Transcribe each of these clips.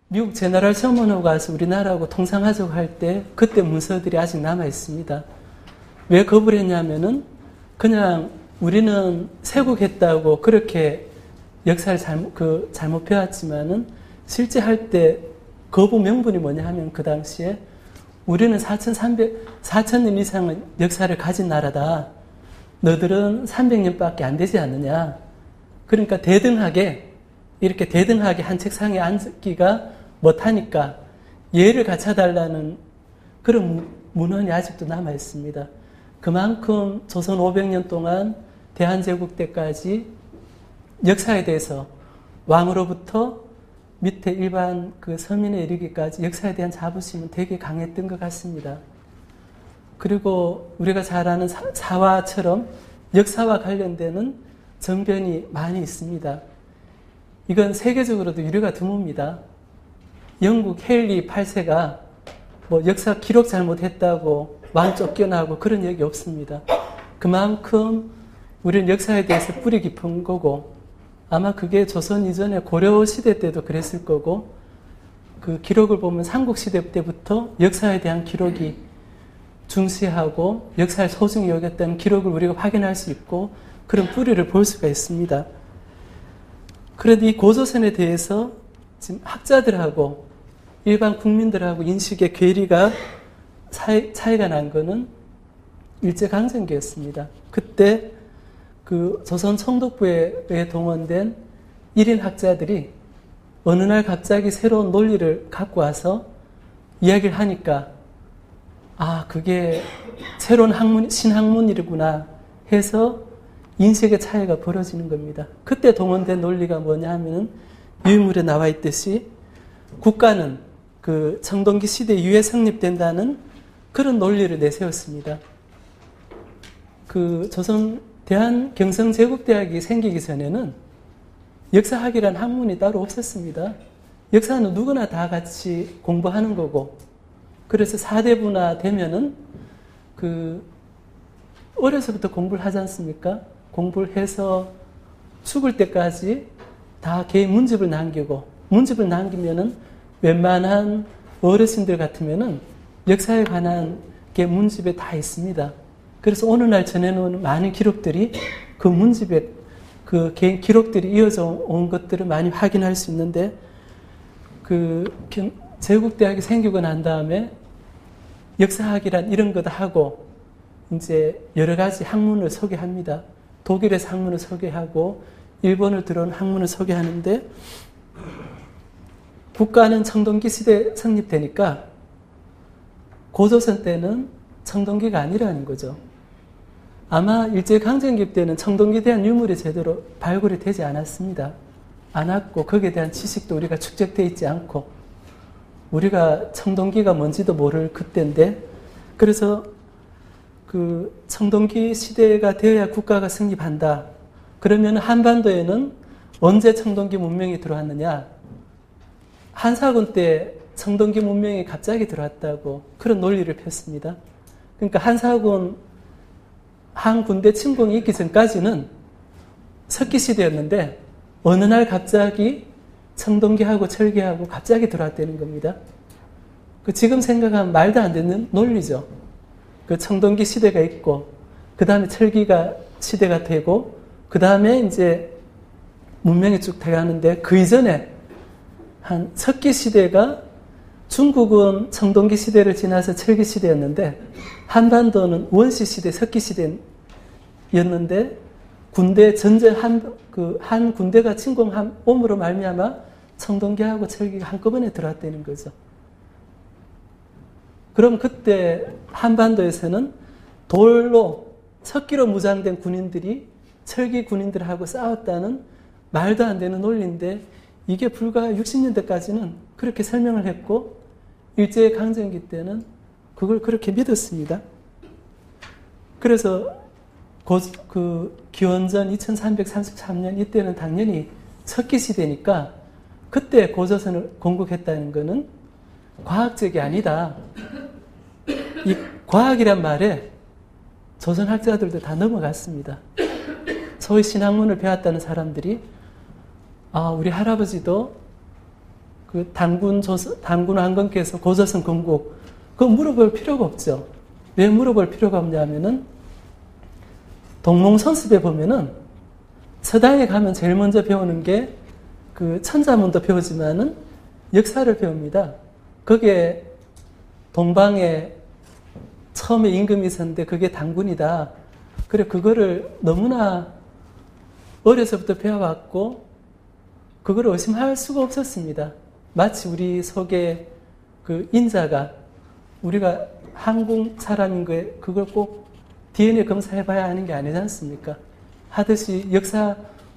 미국 제너럴 서먼호가 와서 우리나라하고 통상하자고 할 때 그때 문서들이 아직 남아 있습니다. 왜 거부를 했냐면은 그냥 우리는 세국했다고 그렇게 역사를 잘못 배웠지만은 실제 할 때 거부 명분이 뭐냐 하면 그 당시에 우리는 4,000년 이상의 역사를 가진 나라다. 너들은 300년밖에 안 되지 않느냐. 그러니까 이렇게 대등하게 한 책상에 앉기가 못하니까 예를 갖춰달라는 그런 문헌이 아직도 남아 있습니다. 그만큼 조선 500년 동안 대한제국 때까지 역사에 대해서 왕으로부터 밑에 일반 그 서민에 이르기까지 역사에 대한 자부심은 되게 강했던 것 같습니다. 그리고 우리가 잘 아는 사화처럼 역사와 관련되는 정변이 많이 있습니다. 이건 세계적으로도 유례가 드뭅니다. 영국 헨리 8세가 뭐 역사 기록 잘못했다고 왕 쫓겨나고 그런 얘기 없습니다. 그만큼 우리는 역사에 대해서 뿌리 깊은 거고 아마 그게 조선 이전에 고려 시대 때도 그랬을 거고 그 기록을 보면 삼국시대 때부터 역사에 대한 기록이 중시하고 역사를 소중히 여겼다는 기록을 우리가 확인할 수 있고 그런 뿌리를 볼 수가 있습니다. 그런데 이 고조선에 대해서 지금 학자들하고 일반 국민들하고 인식의 괴리가 차이가 난 거는 일제강점기였습니다. 그때 그 조선 총독부에 동원된 1인 학자들이 어느 날 갑자기 새로운 논리를 갖고 와서 이야기를 하니까 그게 새로운 신학문이구나 해서 인식의 차이가 벌어지는 겁니다. 그때 동원된 논리가 뭐냐 하면은 유인물에 나와 있듯이 국가는 그 청동기 시대 이후에 성립된다는 그런 논리를 내세웠습니다. 그 조선 대한경성제국대학이 생기기 전에는 역사학이라는 학문이 따로 없었습니다. 역사는 누구나 다 같이 공부하는 거고 그래서 사대부나 되면은 어려서부터 공부를 하지 않습니까? 공부를 해서 죽을 때까지 다 개인 문집을 남기고 문집을 남기면은 웬만한 어르신들 같으면은 역사에 관한 게 문집에 다 있습니다. 그래서 오늘날 전해놓은 많은 기록들이 그 문집에 그 개인 기록들이 이어져 온 것들을 많이 확인할 수 있는데 제국대학이 생기고 난 다음에 역사학이란 이런 거다 하고 이제 여러 가지 학문을 소개합니다. 독일에서 학문을 소개하고 일본을 들어온 학문을 소개하는데 국가는 청동기 시대에 성립되니까 고조선 때는 청동기가 아니라는 거죠. 아마 일제강점기 때는 청동기에 대한 유물이 제대로 발굴이 되지 않았습니다. 않았고 거기에 대한 지식도 우리가 축적되어 있지 않고 우리가 청동기가 뭔지도 모를 그때인데 그래서 그 청동기 시대가 되어야 국가가 성립한다. 그러면 한반도에는 언제 청동기 문명이 들어왔느냐? 한사군 때 청동기 문명이 갑자기 들어왔다고 그런 논리를 폈습니다. 그러니까 한사군 한군대 침공이 있기 전까지는 석기시대였는데 어느 날 갑자기 청동기하고 철기하고 갑자기 들어왔다는 겁니다. 지금 생각하면 말도 안 되는 논리죠. 그 청동기 시대가 있고 그 다음에 철기가 시대가 되고 그 다음에 이제 문명이 쭉 돼가는데 그 이전에 한 석기 시대가 중국은 청동기 시대를 지나서 철기 시대였는데 한반도는 원시 시대, 석기 시대였는데 군대 전쟁 한 군대가 침공함으로 말미암아 청동기하고 철기가 한꺼번에 들어왔다는 거죠. 그럼 그때 한반도에서는 돌로 석기로 무장된 군인들이 철기 군인들하고 싸웠다는 말도 안 되는 논리인데 이게 불과 60년대까지는 그렇게 설명을 했고 일제강점기 때는 그걸 그렇게 믿었습니다. 그래서 기원전 2333년 이때는 당연히 석기 시대니까 그때 고조선을 건국했다는 것은 과학적이 아니다. 이 과학이란 말에 조선학자들도 다 넘어갔습니다. 소위 신학문을 배웠다는 사람들이 우리 할아버지도 그 단군 왕건께서 고조선 건국, 그거 물어볼 필요가 없죠. 왜 물어볼 필요가 없냐면은, 동몽선습에 보면은, 서당에 가면 제일 먼저 배우는 게, 그 천자문도 배우지만은, 역사를 배웁니다. 거기에, 동방에 처음에 임금이 있었는데, 그게 단군이다. 그래, 그거를 너무나 어려서부터 배워왔고, 그걸 의심할 수가 없었습니다. 마치 우리 속에 그 인자가 우리가 한국 사람인 거에 그걸 꼭 DNA 검사해봐야 하는 게 아니지 않습니까? 하듯이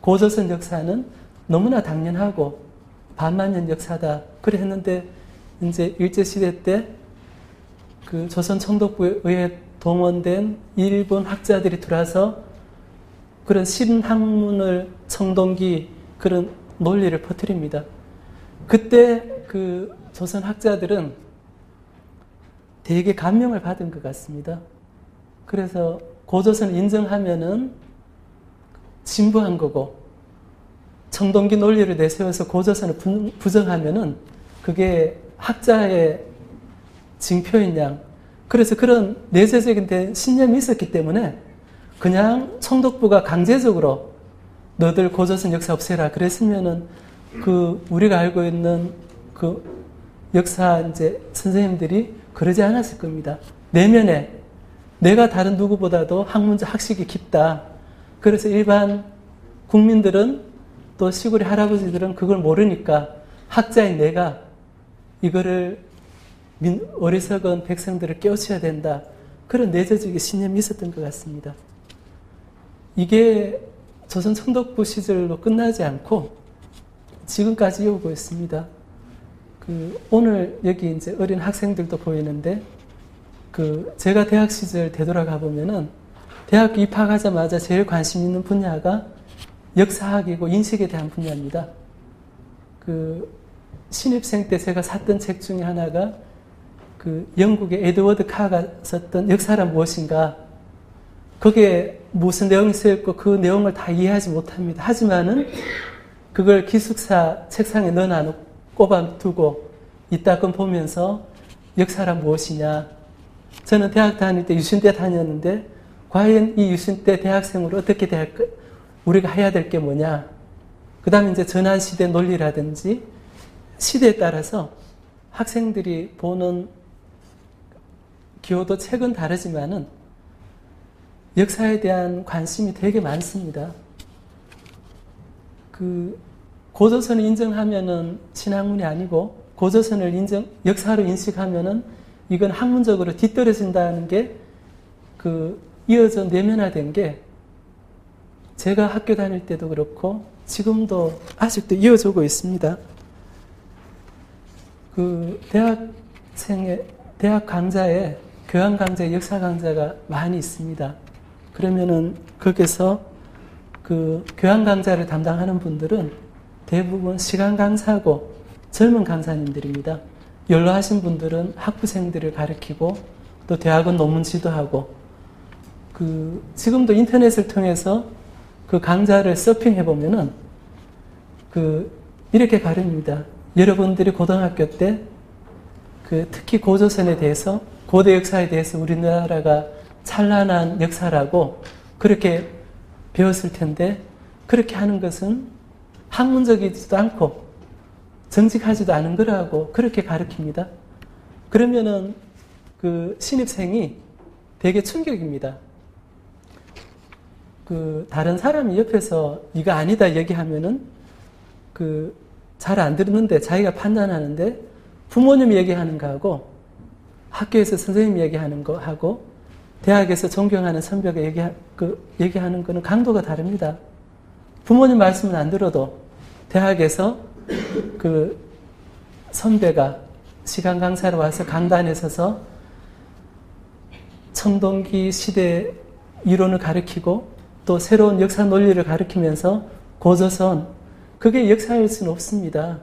고조선 역사는 너무나 당연하고 반만년 역사다. 그래 했는데 이제 일제시대 때 그 조선 총독부에 의해 동원된 일본 학자들이 들어와서 그런 신학문을 청동기 그런 논리를 퍼뜨립니다. 그때 그 조선 학자들은 되게 감명을 받은 것 같습니다. 그래서 고조선을 인정하면은 진부한 거고, 청동기 논리를 내세워서 고조선을 부정하면은 그게 학자의 징표인 양. 그래서 그런 내재적인 신념이 있었기 때문에 그냥 총독부가 강제적으로 너들 고조선 역사 없애라 그랬으면은 그 우리가 알고 있는 그 역사 이제 선생님들이 그러지 않았을 겁니다. 내면에 내가 다른 누구보다도 학문적 학식이 깊다. 그래서 일반 국민들은 또 시골의 할아버지들은 그걸 모르니까 학자인 내가 이거를 어리석은 백성들을 깨우쳐야 된다. 그런 내재적인 신념이 있었던 것 같습니다. 이게 조선 총독부 시절로 끝나지 않고 지금까지 이어오고 있습니다. 오늘 여기 이제 어린 학생들도 보이는데, 제가 대학 시절 되돌아가 보면은 대학교 입학하자마자 제일 관심 있는 분야가 역사학이고 인식에 대한 분야입니다. 신입생 때 제가 샀던 책 중에 하나가 영국의 에드워드 카가 썼던 역사란 무엇인가. 거기에 무슨 내용이 쓰였고 그 내용을 다 이해하지 못합니다. 하지만은 그걸 기숙사 책상에 꼽아두고 이따금 보면서 역사란 무엇이냐. 저는 대학 다닐 때 유신대 다녔는데 과연 이 유신대 대학생으로 어떻게 우리가 해야 될 게 뭐냐. 그 다음에 이제 전환시대 논리라든지 시대에 따라서 학생들이 보는 기호도 책은 다르지만은 역사에 대한 관심이 되게 많습니다. 고조선을 인정하면은 신학문이 아니고 고조선을 역사로 인식하면은 이건 학문적으로 뒤떨어진다는 게 이어져 내면화된 게 제가 학교 다닐 때도 그렇고 지금도 아직도 이어지고 있습니다. 대학 강좌에 교양 강좌, 역사 강좌가 많이 있습니다. 그러면은 거기서 교양 강좌를 담당하는 분들은 대부분 시간 강사고 젊은 강사님들입니다. 연로하신 분들은 학부생들을 가르치고 또 대학원 논문 지도하고 지금도 인터넷을 통해서 그 강좌를 서핑해 보면은 이렇게 가릅니다. 여러분들이 고등학교 때 특히 고조선에 대해서 고대 역사에 대해서 우리나라가 찬란한 역사라고 그렇게 배웠을 텐데 그렇게 하는 것은 학문적이지도 않고 정직하지도 않은 거라고 그렇게 가르칩니다. 그러면은 신입생이 되게 충격입니다. 다른 사람이 옆에서 이거 아니다 얘기하면은 잘 안 들었는데 자기가 판단하는데 부모님이 얘기하는 거하고 학교에서 선생님이 얘기하는 거하고 대학에서 존경하는 선배가 얘기하는 거는 강도가 다릅니다. 부모님 말씀은 안 들어도 대학에서 선배가 시간 강사로 와서 강단에 서서 청동기 시대 이론을 가르치고 또 새로운 역사 논리를 가르치면서 고조선, 그게 역사일 수는 없습니다.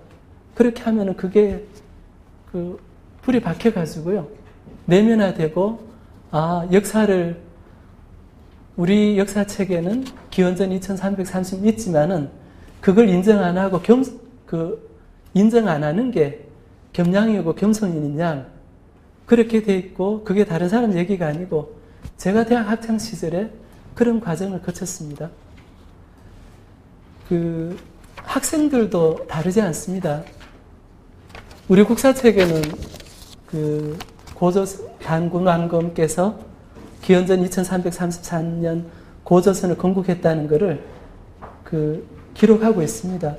그렇게 하면은 그게 불이 박혀가지고요. 내면화되고, 역사를, 우리 역사책에는 기원전 2330 있지만은 그걸 인정 안 하고 인정 안 하는 게 겸양이고 겸손인 양 그렇게 돼 있고 그게 다른 사람 얘기가 아니고 제가 대학 학창 시절에 그런 과정을 거쳤습니다. 그 학생들도 다르지 않습니다. 우리 국사책에는 그 고조 단군 왕검께서 기원전 2334년 고조선을 건국했다는 것을 그 기록하고 있습니다.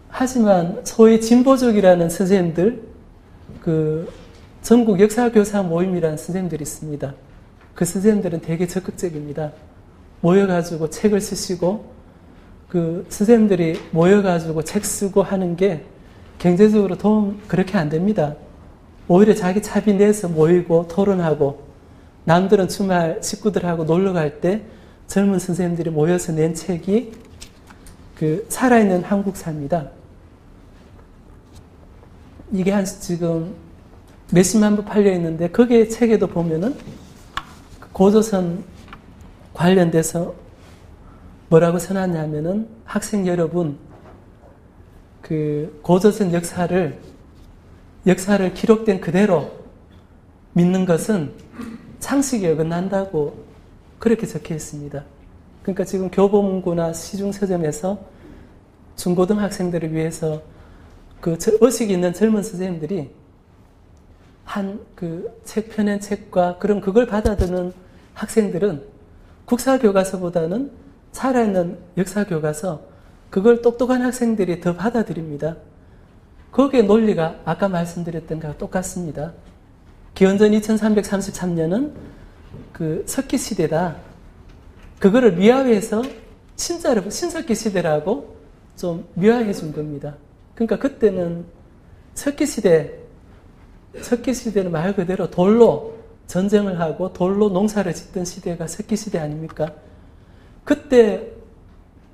하지만 소위 진보족이라는 선생님들, 그 전국 역사교사 모임이라는 선생님들이 있습니다. 그 선생님들은 되게 적극적입니다. 모여가지고 책을 쓰시고 그 선생님들이 모여가지고 책 쓰고 하는 게 경제적으로 도움 그렇게 안 됩니다. 오히려 자기 차비 내서 모이고 토론하고 남들은 주말 식구들하고 놀러 갈 때 젊은 선생님들이 모여서 낸 책이 그 살아있는 한국사입니다. 이게 한 지금 몇십만 부 팔려 있는데 거기에 책에도 보면은 고조선 관련돼서 뭐라고 써놨냐면은 학생 여러분 그 고조선 역사를 기록된 그대로 믿는 것은 상식에 어긋난다고 그렇게 적혀 있습니다. 그러니까 지금 교보문고나 시중서점에서 중고등학생들을 위해서 그 의식이 있는 젊은 선생님들이 한 그 책 펴낸 책과 그런 그걸 받아드는 학생들은 국사교과서보다는 살아있는 역사교과서 그걸 똑똑한 학생들이 더 받아들입니다. 거기에 논리가 아까 말씀드렸던 것과 똑같습니다. 기원전 2333년은 그 석기 시대다. 그거를 미화해서 신자로 신석기 시대라고 좀 미화해 준 겁니다. 그러니까 그때는 석기 시대는 말 그대로 돌로 전쟁을 하고 돌로 농사를 짓던 시대가 석기 시대 아닙니까? 그때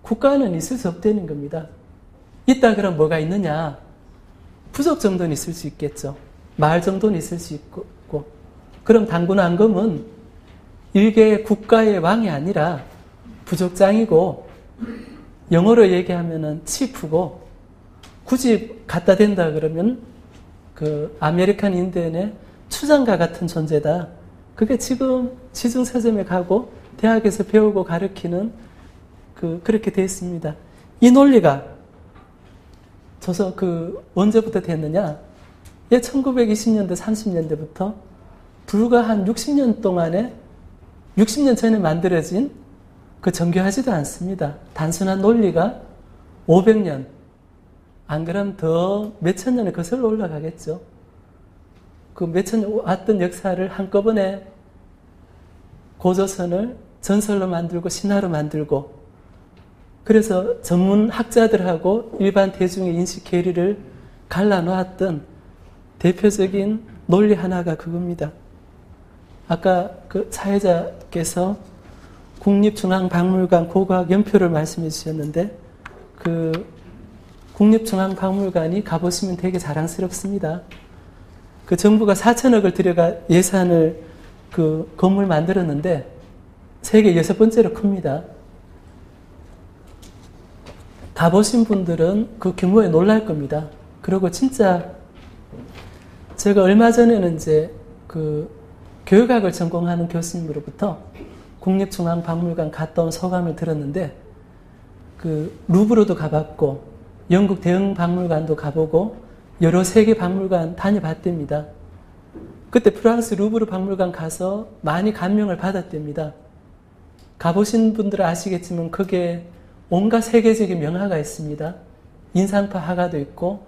국가는 있을 수 없다는 겁니다. 있다 그럼 뭐가 있느냐? 부족 정도는 있을 수 있겠죠. 마을 정도는 있을 수 있고. 그럼 단군 왕검은 일개 국가의 왕이 아니라 부족장이고 영어로 얘기하면은 치프고 굳이 갖다 댄다 그러면 그 아메리칸 인디언의 추장과 같은 존재다. 그게 지금 시중서점에 가고 대학에서 배우고 가르치는 그렇게 되어 있습니다. 이 논리가 언제부터 됐느냐? 1920년대, 30년대부터 불과 한 60년 동안에 60년 전에 만들어진 정교하지도 않습니다. 단순한 논리가 500년, 안 그러면 더 몇천 년에 거슬러 올라가겠죠. 그 몇천 년 왔던 역사를 한꺼번에 고조선을 전설로 만들고 신화로 만들고 그래서 전문 학자들하고 일반 대중의 인식 괴리를 갈라놓았던 대표적인 논리 하나가 그겁니다. 아까 그 사회자께서 국립중앙박물관 고고학 연표를 말씀해 주셨는데 그 국립중앙박물관이 가보시면 되게 자랑스럽습니다. 그 정부가 4천억을 들여가 예산을 그 건물 만들었는데 세계 6번째로 큽니다. 가보신 분들은 그 규모에 놀랄 겁니다. 그리고 진짜 제가 얼마 전에는 이제 그 교육학을 전공하는 교수님으로부터 국립중앙박물관 갔다 온 소감을 들었는데 그 루브르도 가봤고 영국 대흥박물관도 가보고 여러 세계 박물관 다녀봤답니다. 그때 프랑스 루브르 박물관 가서 많이 감명을 받았답니다. 가보신 분들은 아시겠지만 거기에 온갖 세계적인 명화가 있습니다. 인상파 화가도 있고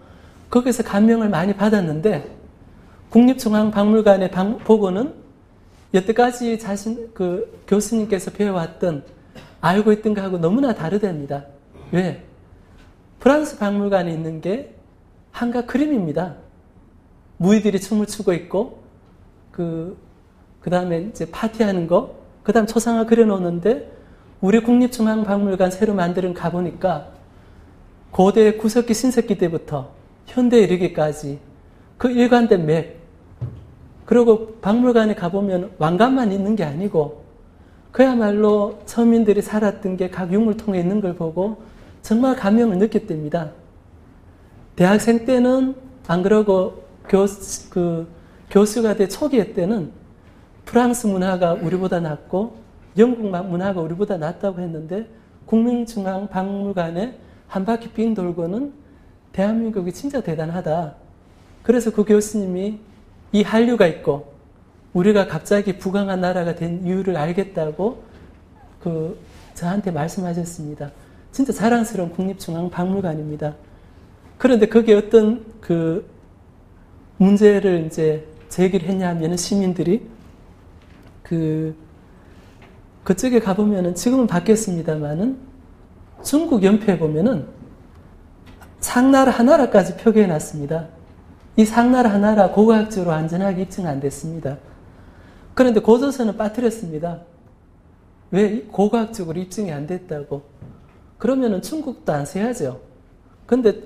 거기서 감명을 많이 받았는데 국립중앙박물관에 보고는 여태까지 그 교수님께서 배워왔던 알고 있던 거하고 너무나 다르답니다. 왜? 프랑스 박물관에 있는 게 한가 그림입니다. 무희들이 춤을 추고 있고 그 다음에 이제 파티하는 거, 그 다음 초상화 그려놓는데 우리 국립중앙박물관 새로 만드는 가보니까 고대 구석기, 신석기 때부터 현대에 이르기까지 그 일관된 맥, 그리고 박물관에 가보면 왕관만 있는 게 아니고 그야말로 서민들이 살았던 게 각 유물통에 있는 걸 보고 정말 감명을 느꼈답니다. 대학생 때는 안 그러고 교수가 돼 초기에 때는 프랑스 문화가 우리보다 낫고 영국 문화가 우리보다 낫다고 했는데 국립중앙박물관에 한 바퀴 빙 돌고는 대한민국이 진짜 대단하다. 그래서 그 교수님이 이 한류가 있고 우리가 갑자기 부강한 나라가 된 이유를 알겠다고 저한테 말씀하셨습니다. 진짜 자랑스러운 국립중앙박물관입니다. 그런데 거기에 어떤 문제를 이제 제기를 했냐면은 시민들이 그쪽에 가보면은 지금은 바뀌었습니다만은 중국 연표에 보면은 상나라 하나라까지 표기해 놨습니다. 이 상나라 하나라 고고학적으로 완전하게 입증 안 됐습니다. 그런데 고조선은 빠뜨렸습니다. 왜 고고학적으로 입증이 안 됐다고? 그러면은 중국도 안 써야죠. 근데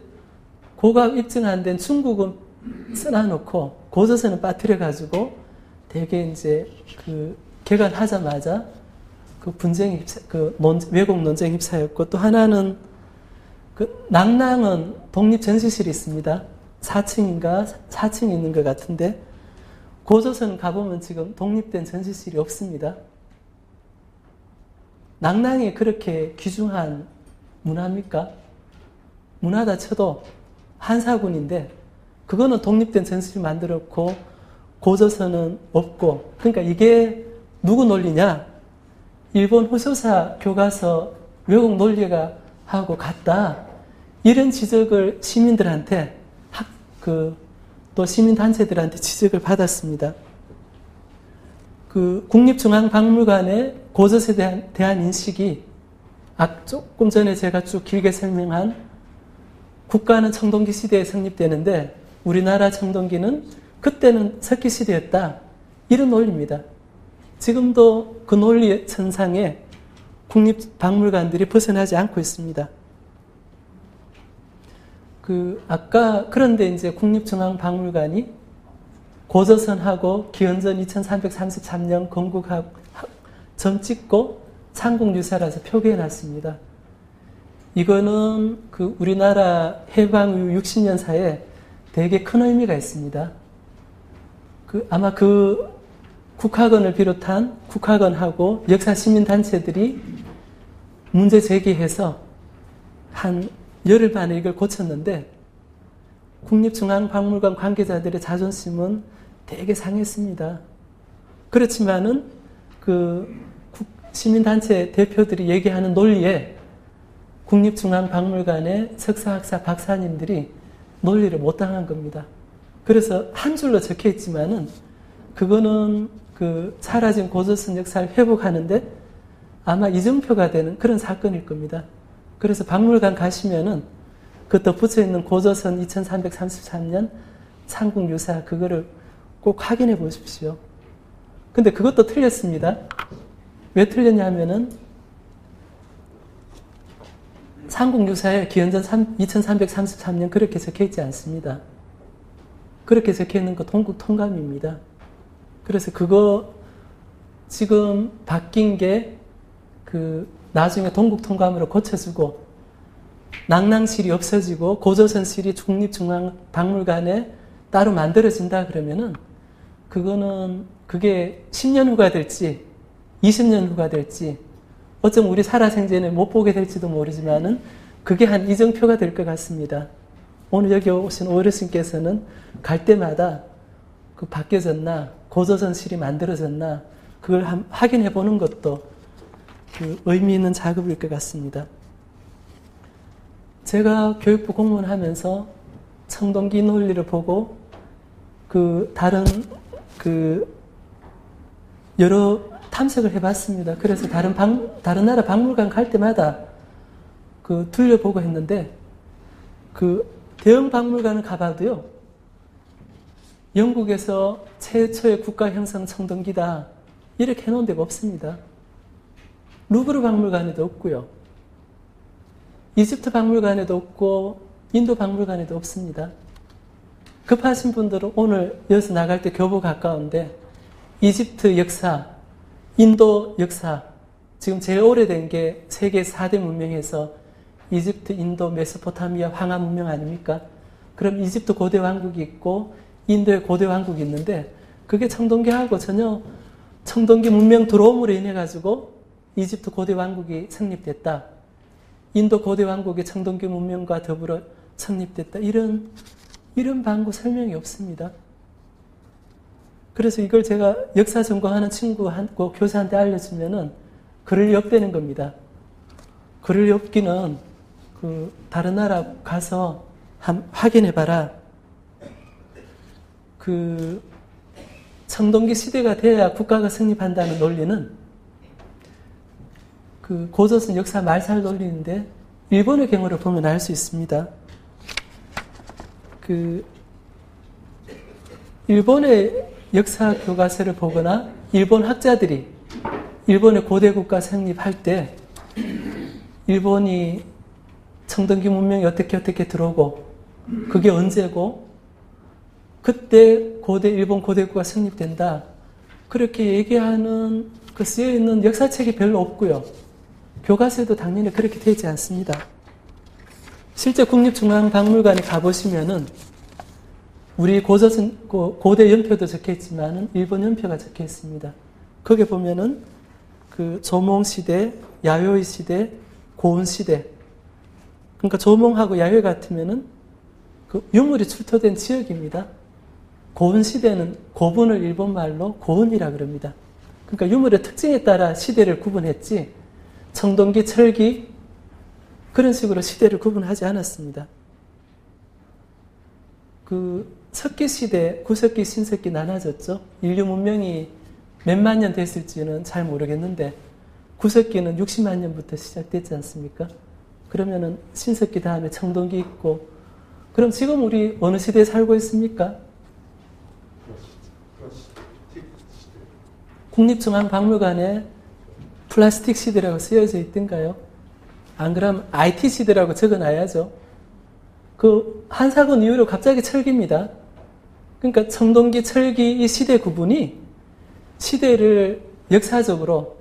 고고학 입증 안 된 중국은 써놔놓고 고조선은 빠뜨려가지고 되게 이제 개관하자마자 분쟁이 왜곡 논쟁이 휩싸였고 또 하나는 낭랑은 독립전시실이 있습니다. 4층이 있는 것 같은데 고조선 가보면 지금 독립된 전시실이 없습니다. 낭랑이 그렇게 귀중한 문화입니까? 문화다 쳐도 한사군인데 그거는 독립된 전시를 만들었고 고조선은 없고 그러니까 이게 누구 논리냐? 일본 호소사 교과서 외국 논리가 하고 같다. 이런 지적을 시민들한테 또 시민단체들한테 지적을 받았습니다. 국립중앙박물관의 고조선에 대한 인식이 조금 전에 제가 쭉 길게 설명한 국가는 청동기 시대에 성립되는데 우리나라 청동기는 그때는 석기 시대였다. 이런 논리입니다. 지금도 그 논리의 천상에 국립박물관들이 벗어나지 않고 있습니다. 그런데 이제 국립중앙박물관이 고조선하고 기원전 2333년 건국하고 점 찍고 삼국유사라서 표기해 놨습니다. 이거는 우리나라 해방 이후 60년사에 되게 큰 의미가 있습니다. 아마 국학원을 비롯한 국학원하고 역사시민단체들이 문제 제기해서 한 열흘 만에 이걸 고쳤는데 국립중앙박물관 관계자들의 자존심은 되게 상했습니다. 그렇지만은 시민단체 대표들이 얘기하는 논리에 국립중앙박물관의 석사학사 박사님들이 논리를 못 당한 겁니다. 그래서 한 줄로 적혀 있지만은 그거는 사라진 고조선 역사를 회복하는데 아마 이정표가 되는 그런 사건일 겁니다. 그래서 박물관 가시면은 그 덧붙여 있는 고조선 2333년 삼국유사 그거를 꼭 확인해 보십시오. 근데 그것도 틀렸습니다. 왜 틀렸냐면은 삼국유사에 기원전 2333년 그렇게 적혀 있지 않습니다. 그렇게 적혀 있는 거 동국 통감입니다. 그래서 그거 지금 바뀐 게 나중에 동국 통감으로 고쳐지고 낭랑실이 없어지고 고조선실이 국립중앙박물관에 따로 만들어진다 그러면은 그게 10년 후가 될지 20년 후가 될지 어쩌면 우리 살아생전에 못 보게 될지도 모르지만은 그게 한 이정표가 될 것 같습니다. 오늘 여기 오신 어르신께서는 갈 때마다 바뀌어졌나 고조선실이 만들어졌나 그걸 확인해 보는 것도 의미 있는 작업일 것 같습니다. 제가 교육부 공무원 하면서 청동기 논리를 보고 다른 여러 탐색을 해봤습니다. 그래서 다른 나라 박물관 갈 때마다 둘러보고 했는데 대형 박물관을 가봐도요. 영국에서 최초의 국가 형성 청동기다 이렇게 해놓은 데가 없습니다. 루브르 박물관에도 없고요. 이집트 박물관에도 없고 인도 박물관에도 없습니다. 급하신 분들은 오늘 여기서 나갈 때 교보 가까운데 이집트 역사, 인도 역사 지금 제일 오래된 게 세계 4대 문명에서 이집트, 인도, 메소포타미아, 황하 문명 아닙니까? 그럼 이집트 고대 왕국이 있고 인도의 고대 왕국이 있는데 그게 청동기하고 전혀 청동기 문명 들어옴으로 인해 가지고 이집트 고대 왕국이 성립됐다. 인도 고대 왕국이 청동기 문명과 더불어 성립됐다. 이런 방구 설명이 없습니다. 그래서 이걸 제가 역사 전공하는 친구하고 교사한테 알려주면은 그럴 리 없다는 겁니다. 그럴 리 없기는 다른 나라 가서 확인해봐라. 청동기 시대가 돼야 국가가 성립한다는 논리는 고조선 역사 말살 논리인데 일본의 경우를 보면 알 수 있습니다. 일본의 역사 교과서를 보거나 일본 학자들이 일본의 고대 국가 성립할 때 일본이 청동기 문명이 어떻게 들어오고 그게 언제고 그때 일본 고대 국가 성립된다. 그렇게 얘기하는 쓰여 있는 역사책이 별로 없고요. 교과서에도 당연히 그렇게 되지 않습니다. 실제 국립중앙박물관에 가보시면은 우리 고대 연표도 적혀 있지만은 일본 연표가 적혀 있습니다. 거기에 보면은 조몽 시대, 야요이 시대, 고운 시대. 그러니까 조몽하고 야요이 같으면은 유물이 출토된 지역입니다. 고운 시대는 고분을 일본말로 고운이라 그럽니다. 그러니까 유물의 특징에 따라 시대를 구분했지 청동기, 철기 그런 식으로 시대를 구분하지 않았습니다. 석기 시대, 구석기, 신석기 나눠졌죠. 인류 문명이 몇만 년 됐을지는 잘 모르겠는데 구석기는 60만 년부터 시작됐지 않습니까? 그러면은 신석기 다음에 청동기 있고 그럼 지금 우리 어느 시대에 살고 있습니까? 국립중앙박물관에 플라스틱 시대라고 쓰여져 있던가요? 안 그러면 IT 시대라고 적어놔야죠. 한사건 이후로 갑자기 철기입니다. 그러니까 청동기, 철기 이 시대 구분이 시대를 역사적으로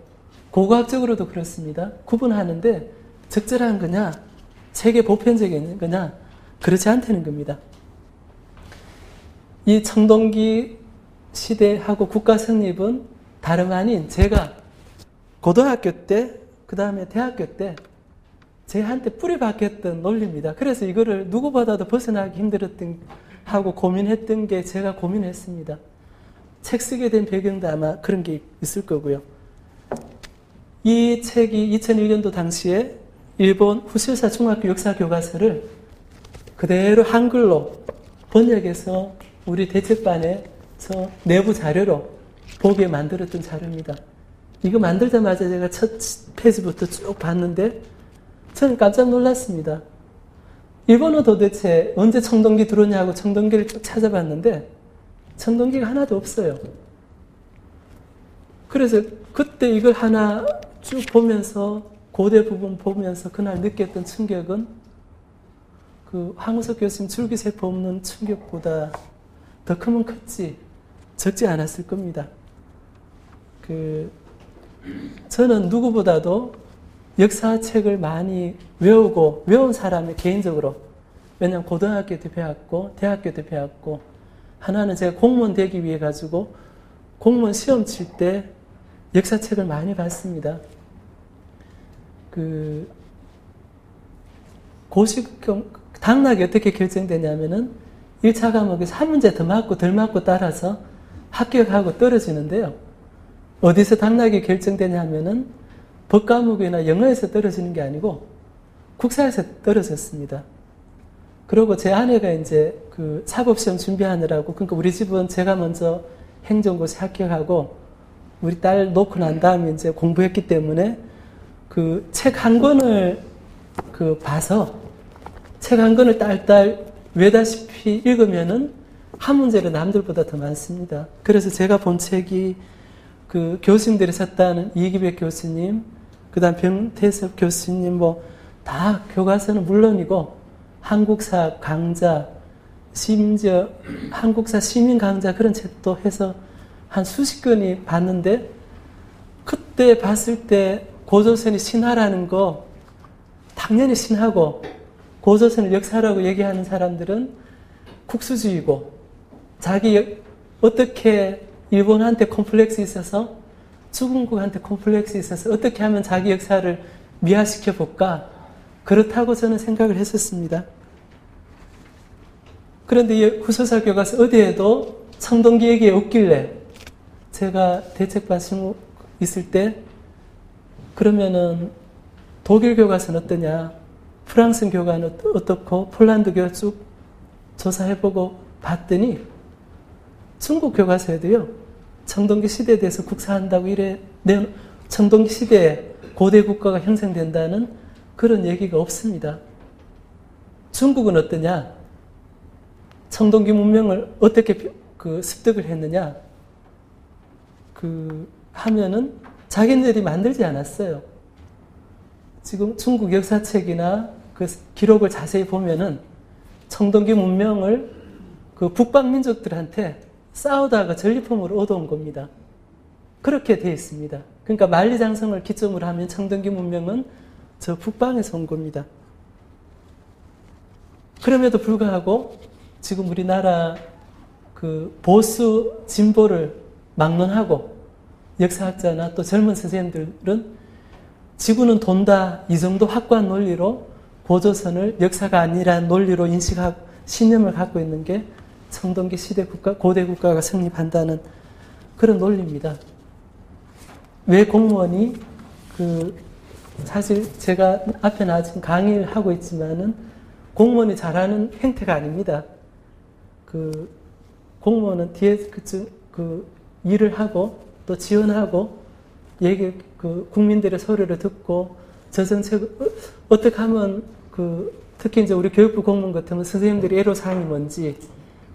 고고학적으로도 그렇습니다. 구분하는데 적절한 거냐, 세계 보편적인 거냐, 그렇지 않다는 겁니다. 이 청동기 시대하고 국가 성립은 다름 아닌 제가 고등학교 때, 그 다음에 대학교 때 제한테 뿌리박혔던 논리입니다. 그래서 이거를 누구보다도 벗어나기 힘들었던 하고 고민했던 게 제가 고민했습니다. 책 쓰게 된 배경도 아마 그런 게 있을 거고요. 이 책이 2001년도 당시에 일본 후실사 중학교 역사 교과서를 그대로 한글로 번역해서 우리 대책반에서 내부 자료로 보게 만들었던 자료입니다. 이거 만들자마자 제가 첫 페이지부터 쭉 봤는데 저는 깜짝 놀랐습니다. 일본은 도대체 언제 청동기 들어오냐고 청동기를 쭉 찾아봤는데 청동기가 하나도 없어요. 그래서 그때 이걸 하나 쭉 보면서 고대 부분 보면서 그날 느꼈던 충격은 황우석 교수님 줄기세포 없는 충격보다 더 크면 컸지 적지 않았을 겁니다. 저는 누구보다도 역사책을 많이 외운 사람이 개인적으로 왜냐하면 고등학교 때 배웠고 대학교 때 배웠고 하나는 제가 공무원 되기 위해 가지고 공무원 시험 칠 때 역사책을 많이 봤습니다. 당락이 어떻게 결정되냐면은 1차 과목에서 한 문제 더 맞고 덜 맞고 따라서 합격하고 떨어지는데요. 어디서 당락이 결정되냐면은 법 과목이나 영어에서 떨어지는 게 아니고 국사에서 떨어졌습니다. 그리고 제 아내가 이제 사법시험 준비하느라고, 그러니까 우리 집은 제가 먼저 행정고시 합격하고 우리 딸 놓고 난 다음에 이제 공부했기 때문에 책 한 권을 봐서 책 한 권을 딸딸 외다시피 읽으면은 한 문제로 남들보다 더 많습니다. 그래서 제가 본 책이 교수님들이 썼다는 이기백 교수님, 그 다음 병태섭 교수님, 다 교과서는 물론이고, 한국사 강좌, 심지어 한국사 시민 강좌 그런 책도 해서 한 수십 권이 봤는데, 그때 봤을 때 고조선이 신화라는 거, 당연히 신화고, 고조선을 역사라고 얘기하는 사람들은 국수주의고 자기 어떻게 일본한테 콤플렉스 있어서 중국한테 콤플렉스 있어서 어떻게 하면 자기 역사를 미화시켜 볼까? 그렇다고 저는 생각을 했었습니다. 그런데 이 후소사 교과서 어디에도 청동기 얘기 없길래 제가 대책반 실무 있을 때 그러면은 독일 교과서는 어떠냐, 프랑스 교과는 어떻고 폴란드 교과 쭉 조사해보고 봤더니 중국 교과서에도요 청동기 시대에 대해서 국사한다고 이래 청동기 시대에 고대 국가가 형성된다는 그런 얘기가 없습니다. 중국은 어떠냐? 청동기 문명을 어떻게 습득을 했느냐? 하면은 자기네들이 만들지 않았어요. 지금 중국 역사책이나 그 기록을 자세히 보면은 청동기 문명을 그 북방 민족들한테 싸우다가 전리품으로 얻어온 겁니다. 그렇게 되어 있습니다. 그러니까 만리장성을 기점으로 하면 청동기 문명은 저 북방에서 온 겁니다. 그럼에도 불구하고 지금 우리나라 그 보수 진보를 막론하고 역사학자나 또 젊은 선생님들은 지구는 돈다 이 정도 확고한 논리로 고조선을 역사가 아니란 논리로 인식하고 신념을 갖고 있는 게 청동기 시대 국가, 고대 국가가 성립한다는 그런 논리입니다. 왜 공무원이 사실 제가 앞에 나 지금 강의를 하고 있지만은 공무원이 잘하는 행태가 아닙니다. 공무원은 뒤에 일을 하고 또 지원하고 국민들의 소리를 듣고 저 정책 어떻게 하면 특히 이제 우리 교육부 공무원 같으면 선생님들이 애로사항이 뭔지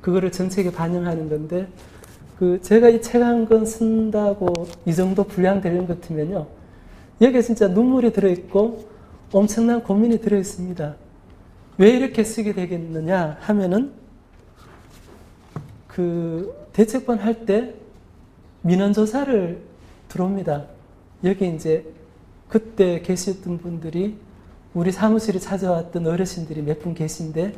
그거를 정책에 반영하는 건데 제가 이 책 한 권 쓴다고 이 정도 분량되는 것 같으면요 여기에 진짜 눈물이 들어있고 엄청난 고민이 들어있습니다. 왜 이렇게 쓰게 되겠느냐 하면은 대책본 할 때 민원조사를 들어옵니다. 여기 이제 그때 계셨던 분들이 우리 사무실에 찾아왔던 어르신들이 몇 분 계신데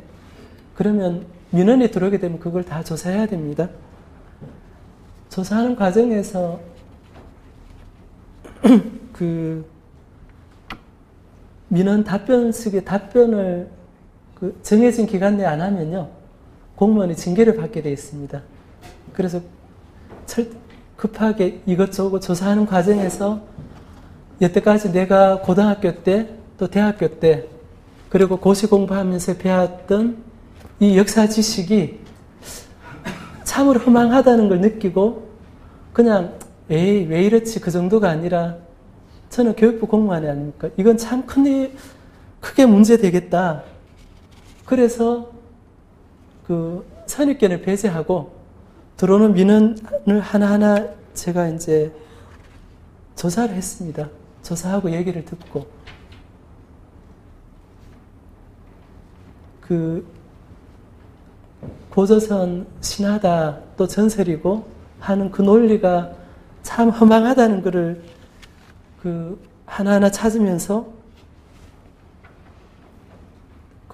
그러면 민원이 들어오게 되면 그걸 다 조사해야 됩니다. 조사하는 과정에서 민원 답변식의 답변을 정해진 기간 내에 안 하면요 공무원이 징계를 받게 되어 있습니다. 그래서 급하게 이것저것 조사하는 과정에서 여태까지 내가 고등학교 때 또 대학교 때 그리고 고시 공부하면서 배웠던 이 역사 지식이 참으로 허망하다는 걸 느끼고 그냥 에이 왜 이렇지 그 정도가 아니라 저는 교육부 공무원이 아닙니까? 이건 참 크게 문제되겠다. 그래서 선입견을 배제하고 들어오는 민원을 하나하나 제가 이제 조사를 했습니다. 조사하고 얘기를 듣고 고조선 신하다 또 전설이고 하는 그 논리가 참 허망하다는 것을 하나하나 찾으면서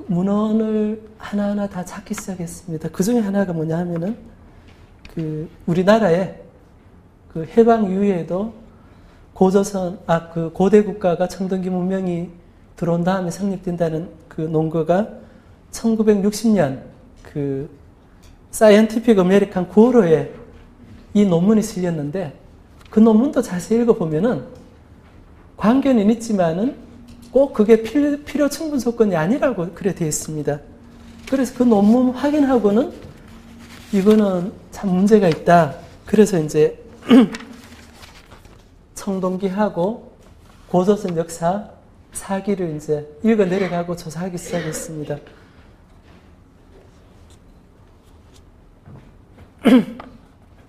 문헌을 하나하나 다 찾기 시작했습니다. 그 중에 하나가 뭐냐 하면은 우리나라에 해방 이후에도 고대 국가가 청동기 문명이 들어온 다음에 성립된다는 논거가 1960년 사이언티픽 아메리칸 구어로에 이 논문이 실렸는데 그 논문도 자세히 읽어보면은 관계는 있지만은 꼭 그게 필요 충분 조건이 아니라고 그래 되어 있습니다. 그래서 그 논문 확인하고는 이거는 참 문제가 있다. 그래서 이제 청동기하고 고조선 역사 사기를 이제 읽어 내려가고 조사하기 시작했습니다.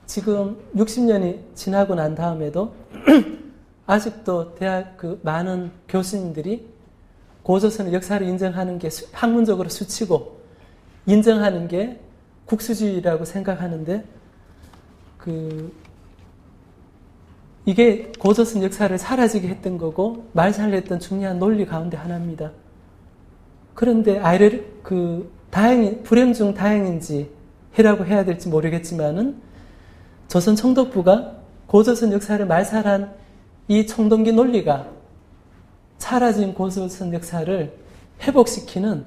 지금 60년이 지나고 난 다음에도 아직도 대학 많은 교수님들이 고조선의 역사를 인정하는 게 학문적으로 수치고 인정하는 게 국수주의라고 생각하는데 이게 고조선 역사를 사라지게 했던 거고 말살했던 중요한 논리 가운데 하나입니다. 그런데 불행 중 다행인지 해라고 해야 될지 모르겠지만은 조선 총독부가 고조선 역사를 말살한 이 총동기 논리가 사라진 고조선 역사를 회복시키는